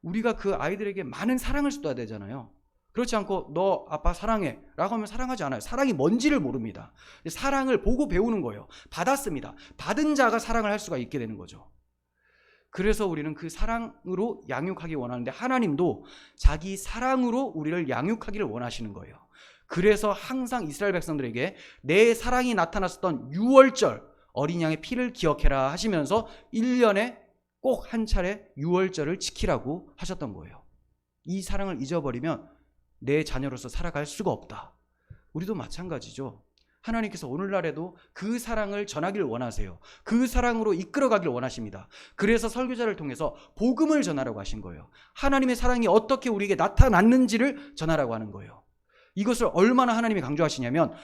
우리가 그 아이들에게 많은 사랑을 쏟아야 되잖아요. 그렇지 않고 너 아빠 사랑해 라고 하면 사랑하지 않아요. 사랑이 뭔지를 모릅니다. 사랑을 보고 배우는 거예요. 받았습니다. 받은 자가 사랑을 할 수가 있게 되는 거죠. 그래서 우리는 그 사랑으로 양육하기 원하는데 하나님도 자기 사랑으로 우리를 양육하기를 원하시는 거예요. 그래서 항상 이스라엘 백성들에게 내 사랑이 나타났었던 6월절 어린 양의 피를 기억해라 하시면서 1년에 꼭 한 차례 6월절을 지키라고 하셨던 거예요. 이 사랑을 잊어버리면 내 자녀로서 살아갈 수가 없다. 우리도 마찬가지죠. 하나님께서 오늘날에도 그 사랑을 전하기를 원하세요. 그 사랑으로 이끌어가기를 원하십니다. 그래서 설교자를 통해서 복음을 전하라고 하신 거예요. 하나님의 사랑이 어떻게 우리에게 나타났는지를 전하라고 하는 거예요. 이것을 얼마나 하나님이 강조하시냐면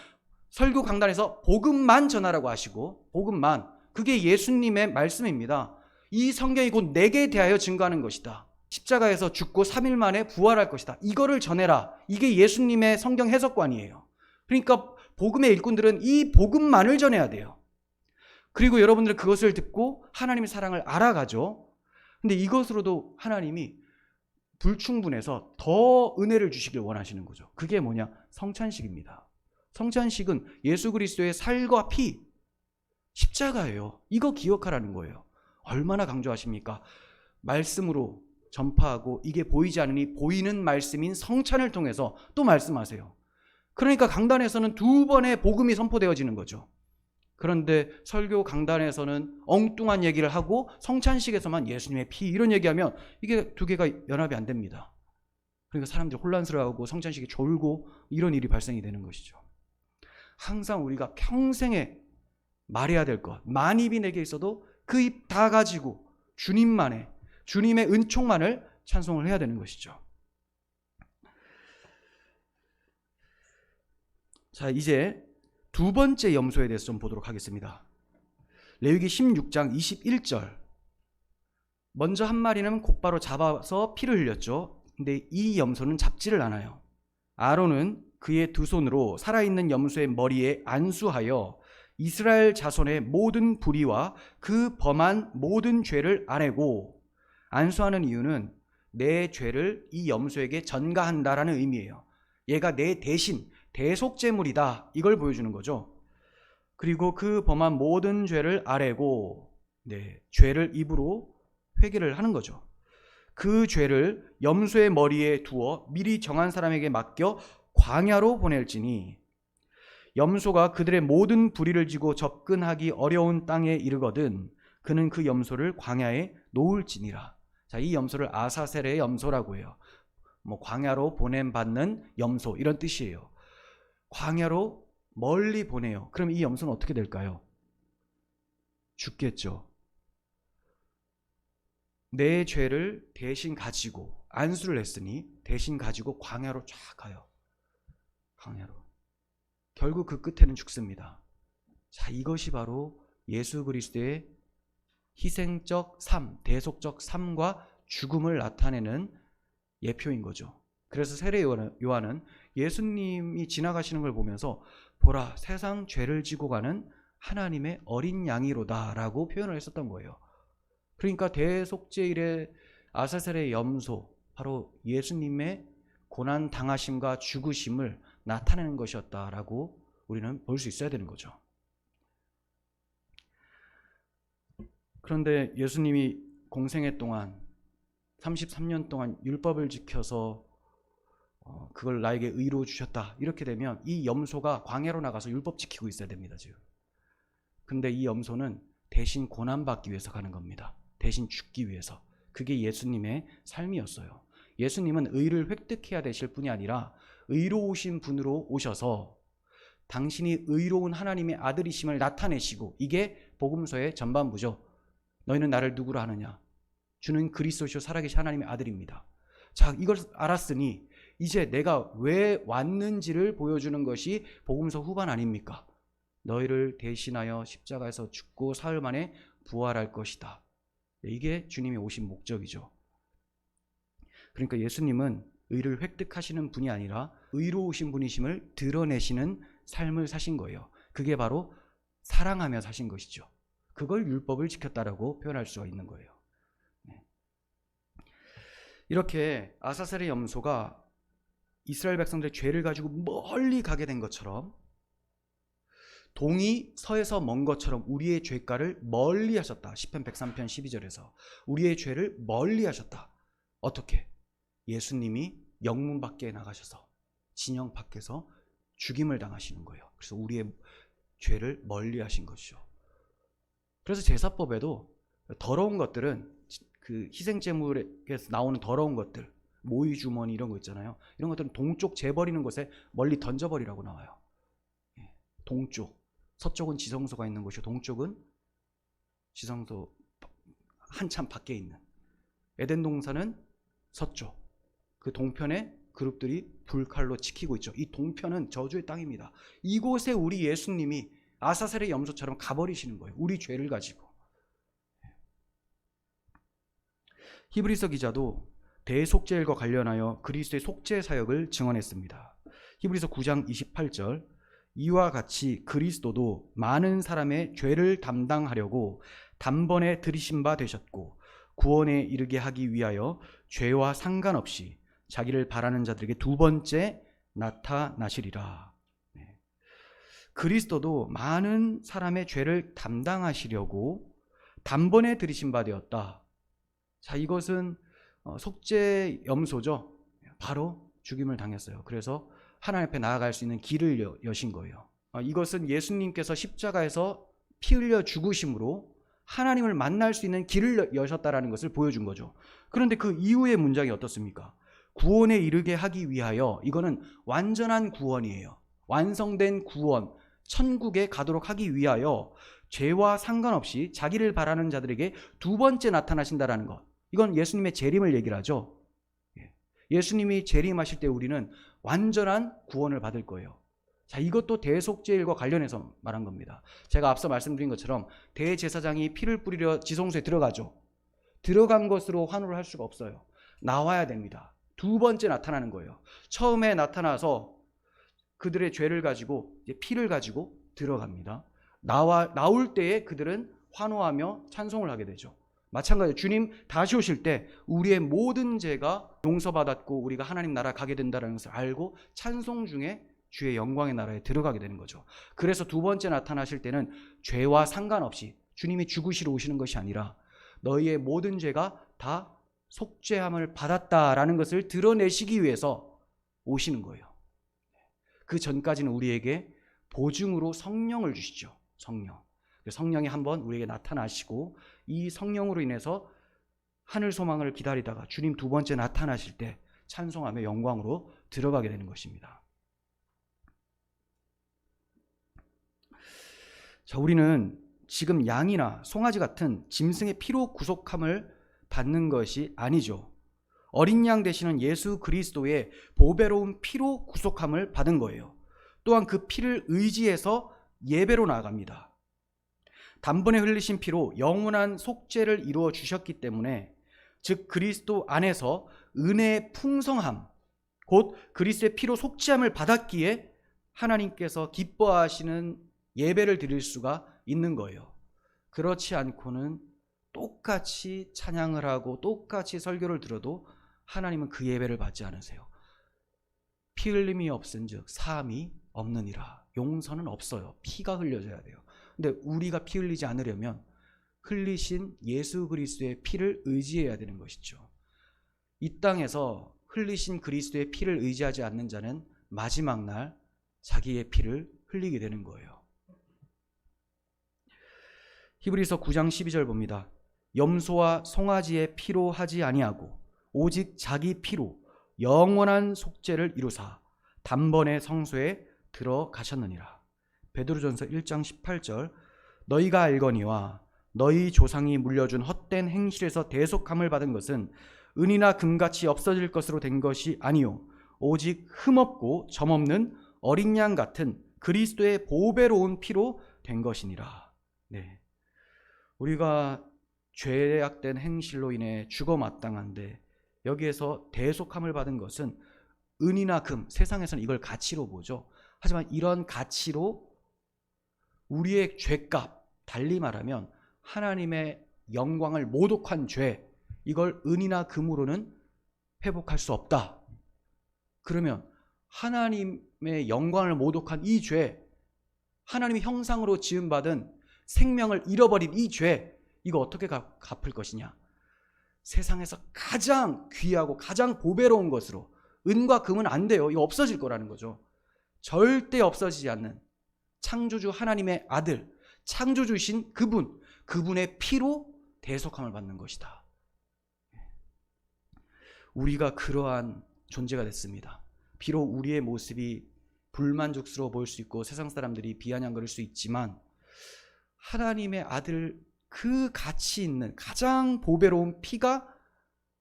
설교 강단에서 복음만 전하라고 하시고 복음만, 그게 예수님의 말씀입니다. 이 성경이 곧 내게 대하여 증거하는 것이다. 십자가에서 죽고 3일 만에 부활할 것이다. 이거를 전해라. 이게 예수님의 성경 해석관이에요. 그러니까 복음의 일꾼들은 이 복음만을 전해야 돼요. 그리고 여러분들은 그것을 듣고 하나님의 사랑을 알아가죠. 근데 이것으로도 하나님이 불충분해서 더 은혜를 주시길 원하시는 거죠. 그게 뭐냐? 성찬식입니다. 성찬식은 예수 그리스도의 살과 피, 십자가예요. 이거 기억하라는 거예요. 얼마나 강조하십니까? 말씀으로 전파하고 이게 보이지 않으니 보이는 말씀인 성찬을 통해서 또 말씀하세요. 그러니까 강단에서는 2번의 복음이 선포되어지는 거죠. 그런데 설교 강단에서는 엉뚱한 얘기를 하고 성찬식에서만 예수님의 피 이런 얘기하면 이게 두 개가 연합이 안 됩니다. 그러니까 사람들이 혼란스러워하고 성찬식이 졸고 이런 일이 발생이 되는 것이죠. 항상 우리가 평생에 말해야 될 것, 만입이 내게 있어도 그 입 다 가지고 주님만의, 주님의 은총만을 찬송을 해야 되는 것이죠. 자, 이제 두 번째 염소에 대해서 좀 보도록 하겠습니다. 레위기 16장 21절. 먼저 한 마리는 곧바로 잡아서 피를 흘렸죠. 근데 이 염소는 잡지를 않아요. 아론은 그의 두 손으로 살아있는 염소의 머리에 안수하여 이스라엘 자손의 모든 불의와 그 범한 모든 죄를 아뢰고, 안수하는 이유는 내 죄를 이 염소에게 전가한다라는 의미예요. 얘가 내 대신 대속제물이다, 이걸 보여주는 거죠. 그리고 그 범한 모든 죄를 아뢰고, 죄를 입으로 회개를 하는 거죠. 그 죄를 염소의 머리에 두어 미리 정한 사람에게 맡겨 광야로 보낼지니 염소가 그들의 모든 불의를 지고 접근하기 어려운 땅에 이르거든 그는 그 염소를 광야에 놓을지니라. 자, 이 염소를 아사셀의 염소라고 해요. 광야로 보냄받는 염소 이런 뜻이에요. 광야로 멀리 보내요. 그럼 이 염소는 어떻게 될까요? 죽겠죠. 내 죄를 대신 가지고 안수를 했으니 대신 가지고 광야로 쫙 가요. 광야로. 결국 그 끝에는 죽습니다. 자, 이것이 바로 예수 그리스도의 희생적 삶, 대속적 삶과 죽음을 나타내는 예표인 거죠. 그래서 세례 요한은 예수님이 지나가시는 걸 보면서 보라, 세상 죄를 지고 가는 하나님의 어린 양이로다 라고 표현을 했었던 거예요. 그러니까 대속죄일의 아사셀의 염소, 바로 예수님의 고난 당하심과 죽으심을 나타내는 것이었다라고 우리는 볼 수 있어야 되는 거죠. 그런데 예수님이 공생애 동안 33년 동안 율법을 지켜서 그걸 나에게 의로 주셨다, 이렇게 되면 이 염소가 광야로 나가서 율법 지키고 있어야 됩니다, 지금. 근데 이 염소는 대신 고난받기 위해서 가는 겁니다. 대신 죽기 위해서. 그게 예수님의 삶이었어요. 예수님은 의를 획득해야 되실 분이 아니라 의로우신 분으로 오셔서 당신이 의로운 하나님의 아들이심을 나타내시고, 이게 복음서의 전반부죠. 너희는 나를 누구로 하느냐? 주는 그리스도시요 살아계신 하나님의 아들입니다. 자, 이걸 알았으니 이제 내가 왜 왔는지를 보여주는 것이 복음서 후반 아닙니까? 너희를 대신하여 십자가에서 죽고 사흘 만에 부활할 것이다. 이게 주님이 오신 목적이죠. 그러니까 예수님은 의를 획득하시는 분이 아니라 의로우신 분이심을 드러내시는 삶을 사신 거예요. 그게 바로 사랑하며 사신 것이죠. 그걸 율법을 지켰다라고 표현할 수가 있는 거예요. 이렇게 아사셀의 염소가 이스라엘 백성들의 죄를 가지고 멀리 가게 된 것처럼, 동이 서에서 먼 것처럼 우리의 죄가를 멀리 하셨다. 시편 103편 12절에서 우리의 죄를 멀리 하셨다. 어떻게? 예수님이 영문 밖에 나가셔서 진영 밖에서 죽임을 당하시는 거예요. 그래서 우리의 죄를 멀리 하신 것이죠. 그래서 제사법에도 더러운 것들은, 그 희생제물에서 나오는 더러운 것들, 모이 주머니 이런 거 있잖아요. 이런 것들은 동쪽 재버리는 곳에 멀리 던져버리라고 나와요. 동쪽, 서쪽은 지성소가 있는 곳이고 동쪽은 지성소 한참 밖에 있는, 에덴 동산은 서쪽, 그 동편에 그룹들이 불칼로 지키고 있죠. 이 동편은 저주의 땅입니다. 이곳에 우리 예수님이 아사셀의 염소처럼 가버리시는 거예요. 우리 죄를 가지고. 히브리서 기자도 대속죄일과 관련하여 그리스도의 속죄 사역을 증언했습니다. 히브리서 9장 28절, 이와 같이 그리스도도 많은 사람의 죄를 담당하려고 단번에 들이신 바 되셨고 구원에 이르게 하기 위하여 죄와 상관없이 자기를 바라는 자들에게 두 번째 나타나시리라. 그리스도도 많은 사람의 죄를 담당하시려고 단번에 들이신 바 되었다. 자, 이것은 속죄 염소죠. 바로 죽임을 당했어요. 그래서 하나님 앞에 나아갈 수 있는 길을 여신 거예요. 이것은 예수님께서 십자가에서 피 흘려 죽으심으로 하나님을 만날 수 있는 길을 여셨다라는 것을 보여준 거죠. 그런데 그 이후의 문장이 어떻습니까? 구원에 이르게 하기 위하여, 이거는 완전한 구원이에요. 완성된 구원, 천국에 가도록 하기 위하여 죄와 상관없이 자기를 바라는 자들에게 두 번째 나타나신다라는 것. 이건 예수님의 재림을 얘기를 하죠. 예수님이 재림하실 때 우리는 완전한 구원을 받을 거예요. 자, 이것도 대속죄일과 관련해서 말한 겁니다. 제가 앞서 말씀드린 것처럼 대제사장이 피를 뿌리려 지성소에 들어가죠. 들어간 것으로 환호를 할 수가 없어요. 나와야 됩니다. 두 번째 나타나는 거예요. 처음에 나타나서 그들의 죄를 가지고, 이제 피를 가지고 들어갑니다. 나올 때에 그들은 환호하며 찬송을 하게 되죠. 마찬가지로 주님 다시 오실 때 우리의 모든 죄가 용서받았고 우리가 하나님 나라 가게 된다는 것을 알고 찬송 중에 주의 영광의 나라에 들어가게 되는 거죠. 그래서 두 번째 나타나실 때는 죄와 상관없이 주님이 죽으시러 오시는 것이 아니라 너희의 모든 죄가 다 속죄함을 받았다라는 것을 드러내시기 위해서 오시는 거예요. 그 전까지는 우리에게 보증으로 성령을 주시죠. 성령이 한번 우리에게 나타나시고, 이 성령으로 인해서 하늘 소망을 기다리다가 주님 두 번째 나타나실 때 찬송하며 영광으로 들어가게 되는 것입니다. 자, 우리는 지금 양이나 송아지 같은 짐승의 피로 구속함을 받는 것이 아니죠. 어린 양 되시는 예수 그리스도의 보배로운 피로 구속함을 받은 거예요. 또한 그 피를 의지해서 예배로 나아갑니다. 단번에 흘리신 피로 영원한 속죄를 이루어 주셨기 때문에, 즉 그리스도 안에서 은혜의 풍성함, 곧 그리스도의 피로 속죄함을 받았기에 하나님께서 기뻐하시는 예배를 드릴 수가 있는 거예요. 그렇지 않고는 똑같이 찬양을 하고 똑같이 설교를 들어도 하나님은 그 예배를 받지 않으세요. 피 흘림이 없은즉 사함이 없느니라. 용서는 없어요. 피가 흘려져야 돼요. 근데 우리가 피 흘리지 않으려면 흘리신 예수 그리스도의 피를 의지해야 되는 것이죠. 이 땅에서 흘리신 그리스도의 피를 의지하지 않는 자는 마지막 날 자기의 피를 흘리게 되는 거예요. 히브리서 9장 12절 봅니다. 염소와 송아지의 피로 하지 아니하고 오직 자기 피로 영원한 속죄를 이루사 단번에 성소에 들어가셨느니라. 베드로전서 1장 18절 너희가 알거니와 너희 조상이 물려준 헛된 행실에서 대속함을 받은 것은 은이나 금같이 없어질 것으로 된 것이 아니요 오직 흠없고 점없는 어린 양 같은 그리스도의 보배로운 피로 된 것이니라. 네, 우리가 죄악된 행실로 인해 죽어 마땅한데 여기에서 대속함을 받은 것은 은이나 금, 세상에서는 이걸 가치로 보죠. 하지만 이런 가치로 우리의 죄값, 달리 말하면 하나님의 영광을 모독한 죄, 이걸 은이나 금으로는 회복할 수 없다. 그러면 하나님의 영광을 모독한 이 죄, 하나님의 형상으로 지음받은 생명을 잃어버린 이 죄, 이거 어떻게 갚을 것이냐? 세상에서 가장 귀하고 가장 보배로운 것으로, 은과 금은 안 돼요. 이거 없어질 거라는 거죠. 절대 없어지지 않는 창조주 하나님의 아들, 창조주신 그분의 피로 대속함을 받는 것이다. 우리가 그러한 존재가 됐습니다. 비록 우리의 모습이 불만족스러워 보일 수 있고 세상 사람들이 비아냥거릴 수 있지만 하나님의 아들, 그 가치 있는 가장 보배로운 피가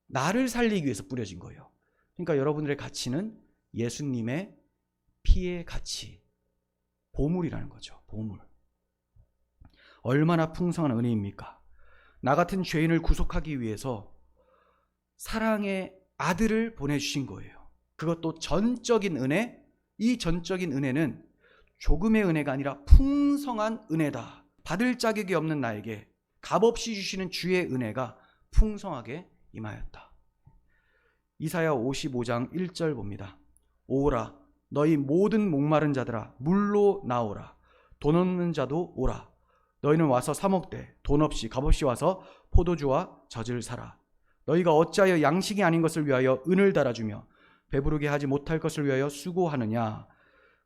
나를 살리기 위해서 뿌려진 거예요. 그러니까 여러분들의 가치는 예수님의 피의 가치, 보물이라는 거죠. 보물. 얼마나 풍성한 은혜입니까? 나 같은 죄인을 구속하기 위해서 사랑의 아들을 보내주신 거예요. 그것도 전적인 은혜. 이 전적인 은혜는 조금의 은혜가 아니라 풍성한 은혜다. 받을 자격이 없는 나에게 값없이 주시는 주의 은혜가 풍성하게 임하였다. 이사야 55장 1절 봅니다. 오라 너희 모든 목마른 자들아 물로 나오라. 돈 없는 자도 오라. 너희는 와서 사 먹되 돈 없이 값없이 와서 포도주와 젖을 사라. 너희가 어찌하여 양식이 아닌 것을 위하여 은을 달아주며 배부르게 하지 못할 것을 위하여 수고하느냐.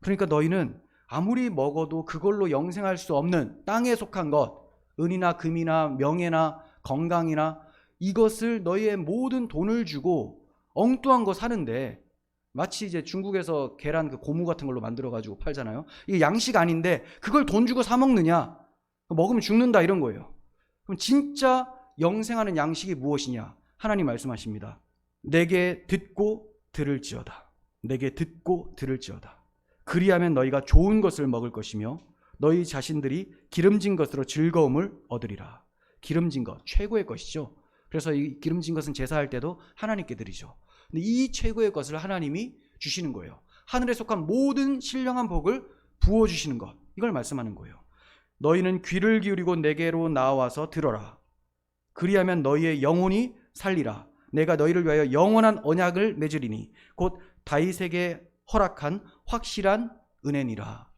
그러니까 너희는 아무리 먹어도 그걸로 영생할 수 없는 땅에 속한 것, 은이나 금이나 명예나 건강이나 이것을 너희의 모든 돈을 주고 엉뚱한 거 사는데, 마치 이제 중국에서 계란 그 고무 같은 걸로 만들어가지고 팔잖아요. 이게 양식 아닌데 그걸 돈 주고 사 먹느냐? 먹으면 죽는다 이런 거예요. 그럼 진짜 영생하는 양식이 무엇이냐? 하나님 말씀하십니다. 내게 듣고 들을지어다. 내게 듣고 들을지어다. 그리하면 너희가 좋은 것을 먹을 것이며 너희 자신들이 기름진 것으로 즐거움을 얻으리라. 기름진 것, 최고의 것이죠. 그래서 이 기름진 것은 제사할 때도 하나님께 드리죠. 근데 이 최고의 것을 하나님이 주시는 거예요. 하늘에 속한 모든 신령한 복을 부어주시는 것, 이걸 말씀하는 거예요. 너희는 귀를 기울이고 내게로 나와서 들어라. 그리하면 너희의 영혼이 살리라. 내가 너희를 위하여 영원한 언약을 맺으리니 곧 다윗에게 허락한 확실한 은혜니라.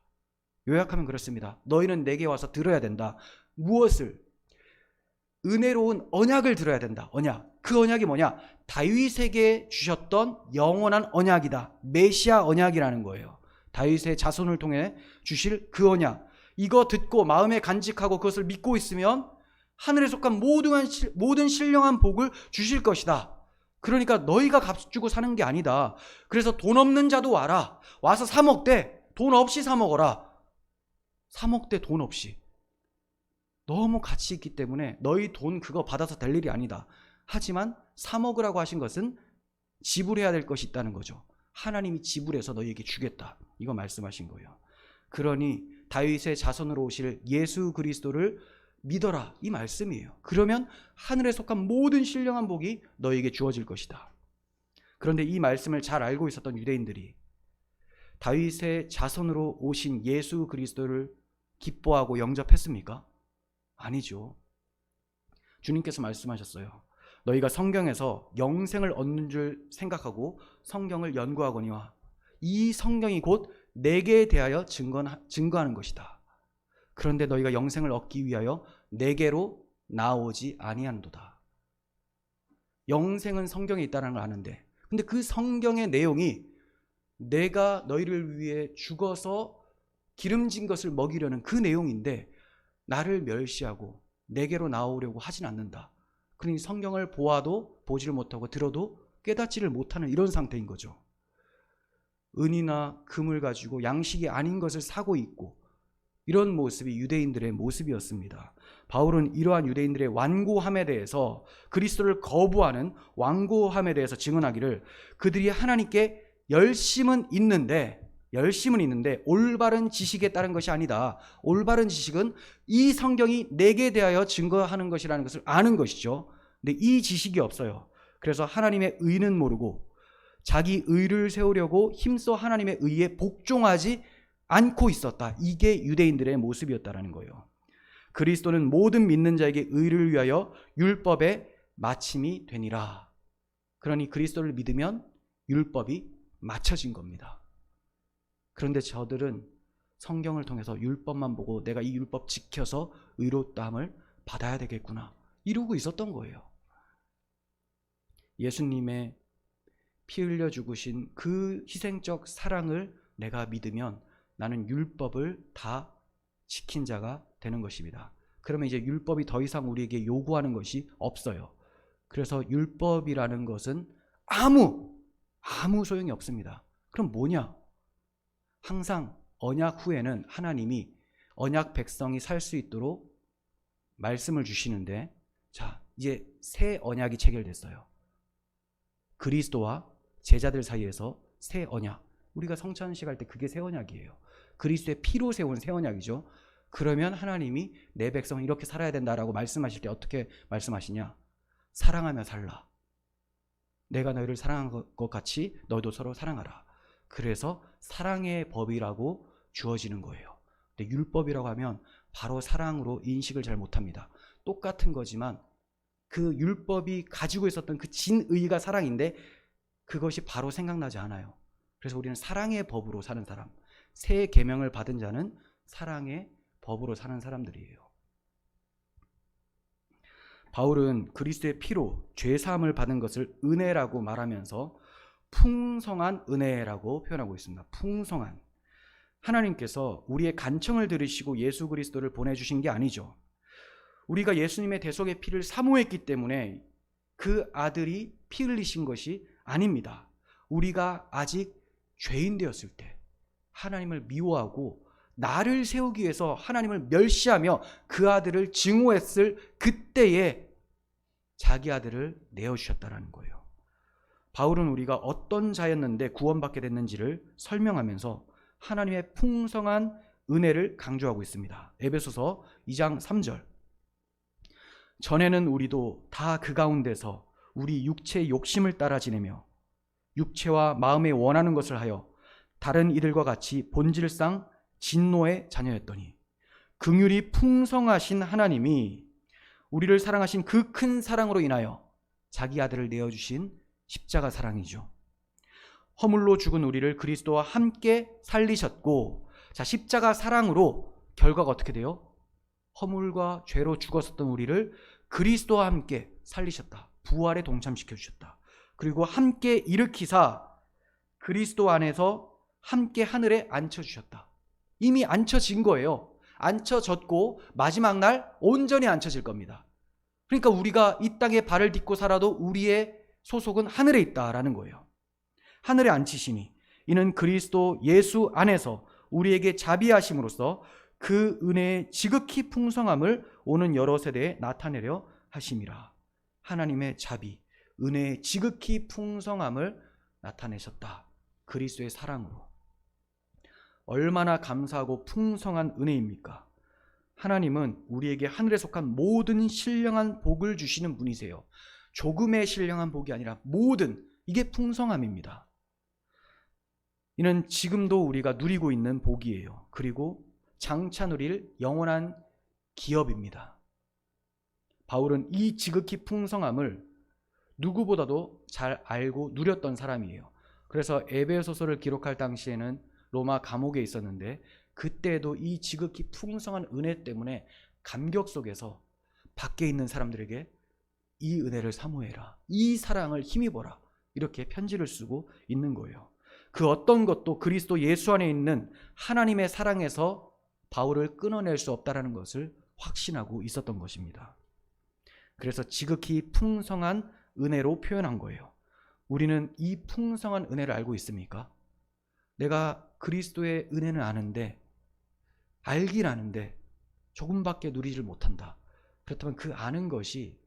요약하면 그렇습니다. 너희는 내게 와서 들어야 된다. 무엇을? 은혜로운 언약을 들어야 된다. 언약. 그 언약이 뭐냐? 다윗에게 주셨던 영원한 언약이다. 메시아 언약이라는 거예요. 다윗의 자손을 통해 주실 그 언약. 이거 듣고 마음에 간직하고 그것을 믿고 있으면 하늘에 속한 모든 신령한 복을 주실 것이다. 그러니까 너희가 값 주고 사는 게 아니다. 그래서 돈 없는 자도 와라. 와서 사 먹되 돈 없이 사 먹어라. 사 먹되 돈 없이. 너무 가치 있기 때문에 너희 돈 그거 받아서 될 일이 아니다. 하지만 사 먹으라고 하신 것은 지불해야 될 것이 있다는 거죠. 하나님이 지불해서 너희에게 주겠다, 이거 말씀하신 거예요. 그러니 다윗의 자손으로 오실 예수 그리스도를 믿어라, 이 말씀이에요. 그러면 하늘에 속한 모든 신령한 복이 너희에게 주어질 것이다. 그런데 이 말씀을 잘 알고 있었던 유대인들이 다윗의 자손으로 오신 예수 그리스도를 기뻐하고 영접했습니까? 아니죠. 주님께서 말씀하셨어요. 너희가 성경에서 영생을 얻는 줄 생각하고 성경을 연구하거니와 이 성경이 곧 내게 대하여 증거하는 것이다. 그런데 너희가 영생을 얻기 위하여 내게로 나오지 아니한도다. 영생은 성경에 있다는 걸 아는데, 근데 그 성경의 내용이 내가 너희를 위해 죽어서 기름진 것을 먹이려는 그 내용인데 나를 멸시하고 내게로 나오려고 하진 않는다. 그러니 성경을 보아도 보지를 못하고 들어도 깨닫지를 못하는 이런 상태인 거죠. 은이나 금을 가지고 양식이 아닌 것을 사고 있고, 이런 모습이 유대인들의 모습이었습니다. 바울은 이러한 유대인들의 완고함에 대해서, 그리스도를 거부하는 완고함에 대해서 증언하기를, 그들이 하나님께 열심은 있는데 올바른 지식에 따른 것이 아니다. 올바른 지식은 이 성경이 내게 대하여 증거하는 것이라는 것을 아는 것이죠. 근데 이 지식이 없어요. 그래서 하나님의 의는 모르고 자기 의를 세우려고 힘써 하나님의 의에 복종하지 않고 있었다. 이게 유대인들의 모습이었다라는 거예요. 그리스도는 모든 믿는 자에게 의를 위하여 율법의 마침이 되니라. 그러니 그리스도를 믿으면 율법이 맞춰진 겁니다. 그런데 저들은 성경을 통해서 율법만 보고 내가 이 율법 지켜서 의롭다함을 받아야 되겠구나, 이러고 있었던 거예요. 예수님의 피 흘려 죽으신 그 희생적 사랑을 내가 믿으면 나는 율법을 다 지킨 자가 되는 것입니다. 그러면 이제 율법이 더 이상 우리에게 요구하는 것이 없어요. 그래서 율법이라는 것은 아무 소용이 없습니다. 그럼 뭐냐? 항상 언약 후에는 하나님이 언약 백성이 살 수 있도록 말씀을 주시는데, 자, 이제 새 언약이 체결됐어요. 그리스도와 제자들 사이에서 새 언약. 우리가 성찬식 할 때 그게 새 언약이에요. 그리스도의 피로 세운 새 언약이죠. 그러면 하나님이 내 백성은 이렇게 살아야 된다라고 말씀하실 때 어떻게 말씀하시냐? 사랑하며 살라. 내가 너희를 사랑한 것 같이 너희도 서로 사랑하라. 그래서 사랑의 법이라고 주어지는 거예요. 근데 율법이라고 하면 바로 사랑으로 인식을 잘 못합니다. 똑같은 거지만 그 율법이 가지고 있었던 그 진의가 사랑인데 그것이 바로 생각나지 않아요. 그래서 우리는 사랑의 법으로 사는 사람, 새 계명을 받은 자는 사랑의 법으로 사는 사람들이에요. 바울은 그리스도의 피로 죄사함을 받은 것을 은혜라고 말하면서 풍성한 은혜라고 표현하고 있습니다. 풍성한. 하나님께서 우리의 간청을 들으시고 예수 그리스도를 보내주신 게 아니죠. 우리가 예수님의 대속의 피를 사모했기 때문에 그 아들이 피 흘리신 것이 아닙니다. 우리가 아직 죄인 되었을 때 하나님을 미워하고 나를 세우기 위해서 하나님을 멸시하며 그 아들을 증오했을 그때에 자기 아들을 내어주셨다는 거예요. 바울은 우리가 어떤 자였는데 구원받게 됐는지를 설명하면서 하나님의 풍성한 은혜를 강조하고 있습니다. 에베소서 2장 3절. 전에는 우리도 다 그 가운데서 우리 육체의 욕심을 따라 지내며 육체와 마음에 원하는 것을 하여 다른 이들과 같이 본질상 진노의 자녀였더니 긍휼이 풍성하신 하나님이 우리를 사랑하신 그 큰 사랑으로 인하여 자기 아들을 내어주신 십자가 사랑이죠. 허물로 죽은 우리를 그리스도와 함께 살리셨고, 자, 십자가 사랑으로 결과가 어떻게 돼요? 허물과 죄로 죽었었던 우리를 그리스도와 함께 살리셨다. 부활에 동참시켜 주셨다. 그리고 함께 일으키사 그리스도 안에서 함께 하늘에 앉혀주셨다. 이미 앉혀진 거예요. 앉혀졌고 마지막 날 온전히 앉혀질 겁니다. 그러니까 우리가 이 땅에 발을 딛고 살아도 우리의 소속은 하늘에 있다라는 거예요. 하늘에 앉히시니 이는 그리스도 예수 안에서 우리에게 자비하심으로써 그 은혜의 지극히 풍성함을 오는 여러 세대에 나타내려 하심이라. 하나님의 자비, 은혜의 지극히 풍성함을 나타내셨다. 그리스도의 사랑으로. 얼마나 감사하고 풍성한 은혜입니까? 하나님은 우리에게 하늘에 속한 모든 신령한 복을 주시는 분이세요. 조금의 신령한 복이 아니라 모든, 이게 풍성함입니다. 이는 지금도 우리가 누리고 있는 복이에요. 그리고 장차 누릴 영원한 기업입니다. 바울은 이 지극히 풍성함을 누구보다도 잘 알고 누렸던 사람이에요. 그래서 에베소서를 기록할 당시에는 로마 감옥에 있었는데 그때도 이 지극히 풍성한 은혜 때문에 감격 속에서 밖에 있는 사람들에게 이 은혜를 사모해라, 이 사랑을 힘입어라, 이렇게 편지를 쓰고 있는 거예요. 그 어떤 것도 그리스도 예수 안에 있는 하나님의 사랑에서 바울을 끊어낼 수 없다라는 것을 확신하고 있었던 것입니다. 그래서 지극히 풍성한 은혜로 표현한 거예요. 우리는 이 풍성한 은혜를 알고 있습니까? 내가 그리스도의 은혜는 아는데, 알긴 아는데 조금밖에 누리질 못한다. 그렇다면 그 아는 것이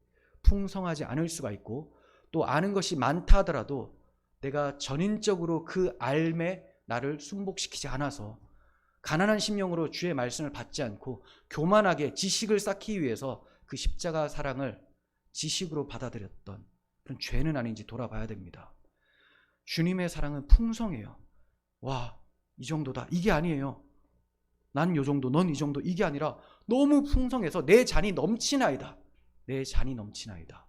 풍성하지 않을 수가 있고, 또 아는 것이 많다 하더라도 내가 전인적으로 그 알매 나를 순복시키지 않아서 가난한 심령으로 주의 말씀을 받지 않고 교만하게 지식을 쌓기 위해서 그 십자가 사랑을 지식으로 받아들였던 그런 죄는 아닌지 돌아봐야 됩니다. 주님의 사랑은 풍성해요. 와, 이 정도다, 이게 아니에요. 난 요 정도, 넌 이 정도, 이게 아니라 너무 풍성해서 내 잔이 넘치나이다. 내 잔이 넘치나이다.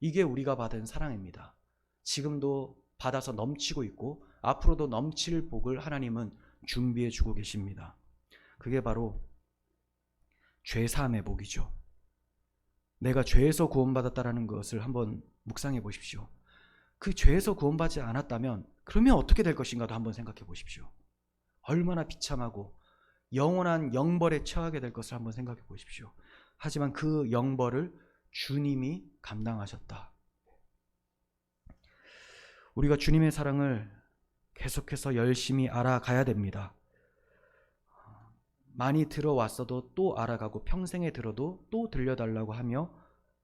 이게 우리가 받은 사랑입니다. 지금도 받아서 넘치고 있고 앞으로도 넘칠 복을 하나님은 준비해 주고 계십니다. 그게 바로 죄사함의 복이죠. 내가 죄에서 구원받았다는 것을 한번 묵상해 보십시오. 그 죄에서 구원받지 않았다면 그러면 어떻게 될 것인가도 한번 생각해 보십시오. 얼마나 비참하고 영원한 영벌에 처하게 될 것을 한번 생각해 보십시오. 하지만 그 영벌을 주님이 감당하셨다. 우리가 주님의 사랑을 계속해서 열심히 알아가야 됩니다. 많이 들어왔어도 또 알아가고 평생에 들어도 또 들려달라고 하며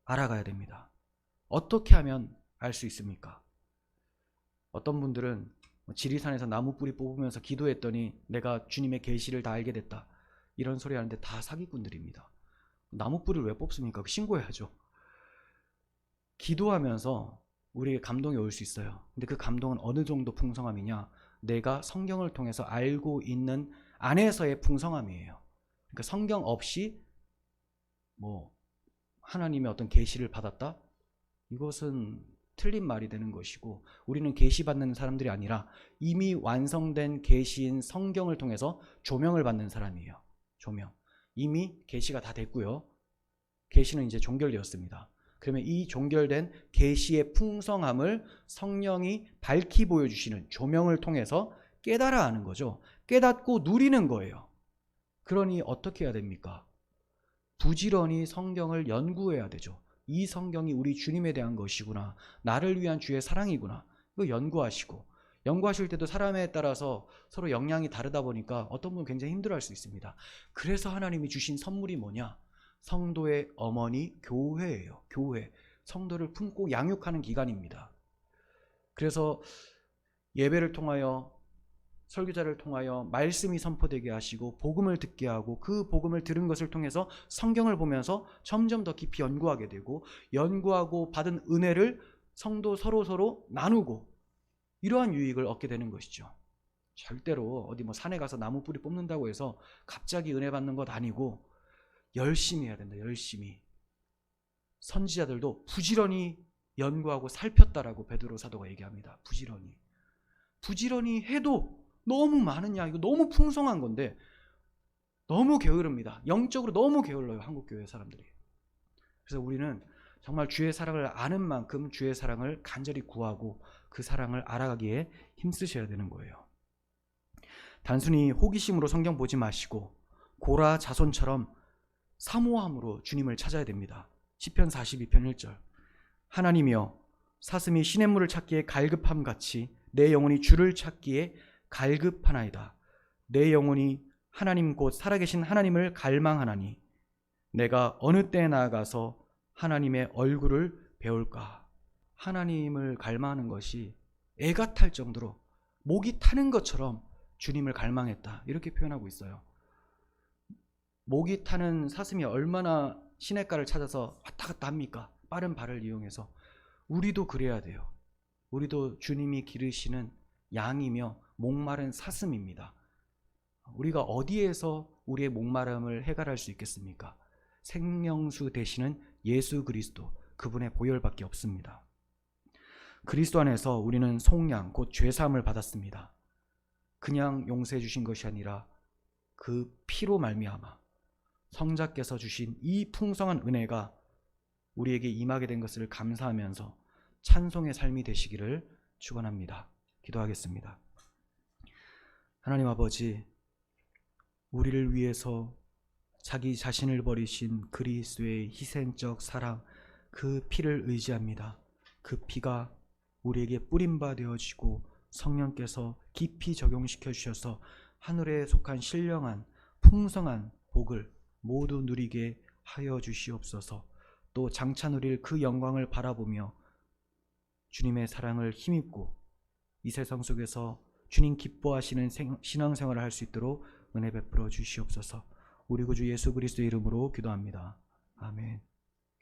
알아가야 됩니다. 어떻게 하면 알 수 있습니까? 어떤 분들은 지리산에서 나무 뿌리 뽑으면서 기도했더니 내가 주님의 계시를 다 알게 됐다, 이런 소리 하는데 다 사기꾼들입니다. 나무 뿌리를 왜 뽑습니까? 신고해야죠. 기도하면서 우리의 감동이 올 수 있어요. 근데 그 감동은 어느 정도 풍성함이냐? 내가 성경을 통해서 알고 있는 안에서의 풍성함이에요. 그러니까 성경 없이 하나님의 어떤 계시를 받았다? 이것은 틀린 말이 되는 것이고, 우리는 계시받는 사람들이 아니라 이미 완성된 계시인 성경을 통해서 조명을 받는 사람이에요. 조명. 이미 계시가 다 됐고요. 계시는 이제 종결되었습니다. 그러면 이 종결된 계시의 풍성함을 성령이 밝히 보여주시는 조명을 통해서 깨달아 하는 거죠. 깨닫고 누리는 거예요. 그러니 어떻게 해야 됩니까? 부지런히 성경을 연구해야 되죠. 이 성경이 우리 주님에 대한 것이구나, 나를 위한 주의 사랑이구나, 이거 연구하시고, 연구하실 때도 사람에 따라서 서로 역량이 다르다 보니까 어떤 분은 굉장히 힘들어할 수 있습니다. 그래서 하나님이 주신 선물이 뭐냐? 성도의 어머니 교회예요. 교회. 성도를 품고 양육하는 기관입니다. 그래서 예배를 통하여, 설교자를 통하여 말씀이 선포되게 하시고 복음을 듣게 하고, 그 복음을 들은 것을 통해서 성경을 보면서 점점 더 깊이 연구하게 되고, 연구하고 받은 은혜를 성도 서로 나누고, 이러한 유익을 얻게 되는 것이죠. 절대로 어디 산에 가서 나무 뿌리 뽑는다고 해서 갑자기 은혜 받는 것 아니고 열심히 해야 된다. 열심히. 선지자들도 부지런히 연구하고 살폈다라고 베드로 사도가 얘기합니다. 부지런히 해도 너무 많으냐, 이거 너무 풍성한 건데 너무 게으릅니다. 영적으로 너무 게을러요, 한국교회 사람들이. 그래서 우리는 정말 주의 사랑을 아는 만큼 주의 사랑을 간절히 구하고 그 사랑을 알아가기에 힘쓰셔야 되는 거예요. 단순히 호기심으로 성경 보지 마시고 고라 자손처럼 사모함으로 주님을 찾아야 됩니다. 시편 42편 1절. 하나님이여, 사슴이 시냇물을 찾기에 갈급함 같이 내 영혼이 주를 찾기에 갈급하나이다. 내 영혼이 하나님 곧 살아계신 하나님을 갈망하나니 내가 어느 때에 나아가서 하나님의 얼굴을 배울까? 하나님을 갈망하는 것이 애가 탈 정도로 목이 타는 것처럼 주님을 갈망했다, 이렇게 표현하고 있어요. 목이 타는 사슴이 얼마나 시냇가를 찾아서 왔다 갔다 합니까? 빠른 발을 이용해서. 우리도 그래야 돼요. 우리도 주님이 기르시는 양이며 목마른 사슴입니다. 우리가 어디에서 우리의 목마름을 해결할 수 있겠습니까? 생명수 되시는 예수 그리스도, 그분의 보혈밖에 없습니다. 그리스도 안에서 우리는 속량, 곧 죄사함을 받았습니다. 그냥 용서해 주신 것이 아니라 그 피로 말미암아 성자께서 주신 이 풍성한 은혜가 우리에게 임하게 된 것을 감사하면서 찬송의 삶이 되시기를 축원합니다. 기도하겠습니다. 하나님 아버지, 우리를 위해서 자기 자신을 버리신 그리스도의 희생적 사랑, 그 피를 의지합니다. 그 피가 우리에게 뿌림바 되어지고 성령께서 깊이 적용시켜 주셔서 하늘에 속한 신령한 풍성한 복을 모두 누리게 하여 주시옵소서. 또 장차 누릴 그 영광을 바라보며 주님의 사랑을 힘입고 이 세상 속에서 주님 기뻐하시는 신앙생활을 할 수 있도록 은혜 베풀어 주시옵소서. 우리 구주 예수 그리스도의 이름으로 기도합니다. 아멘.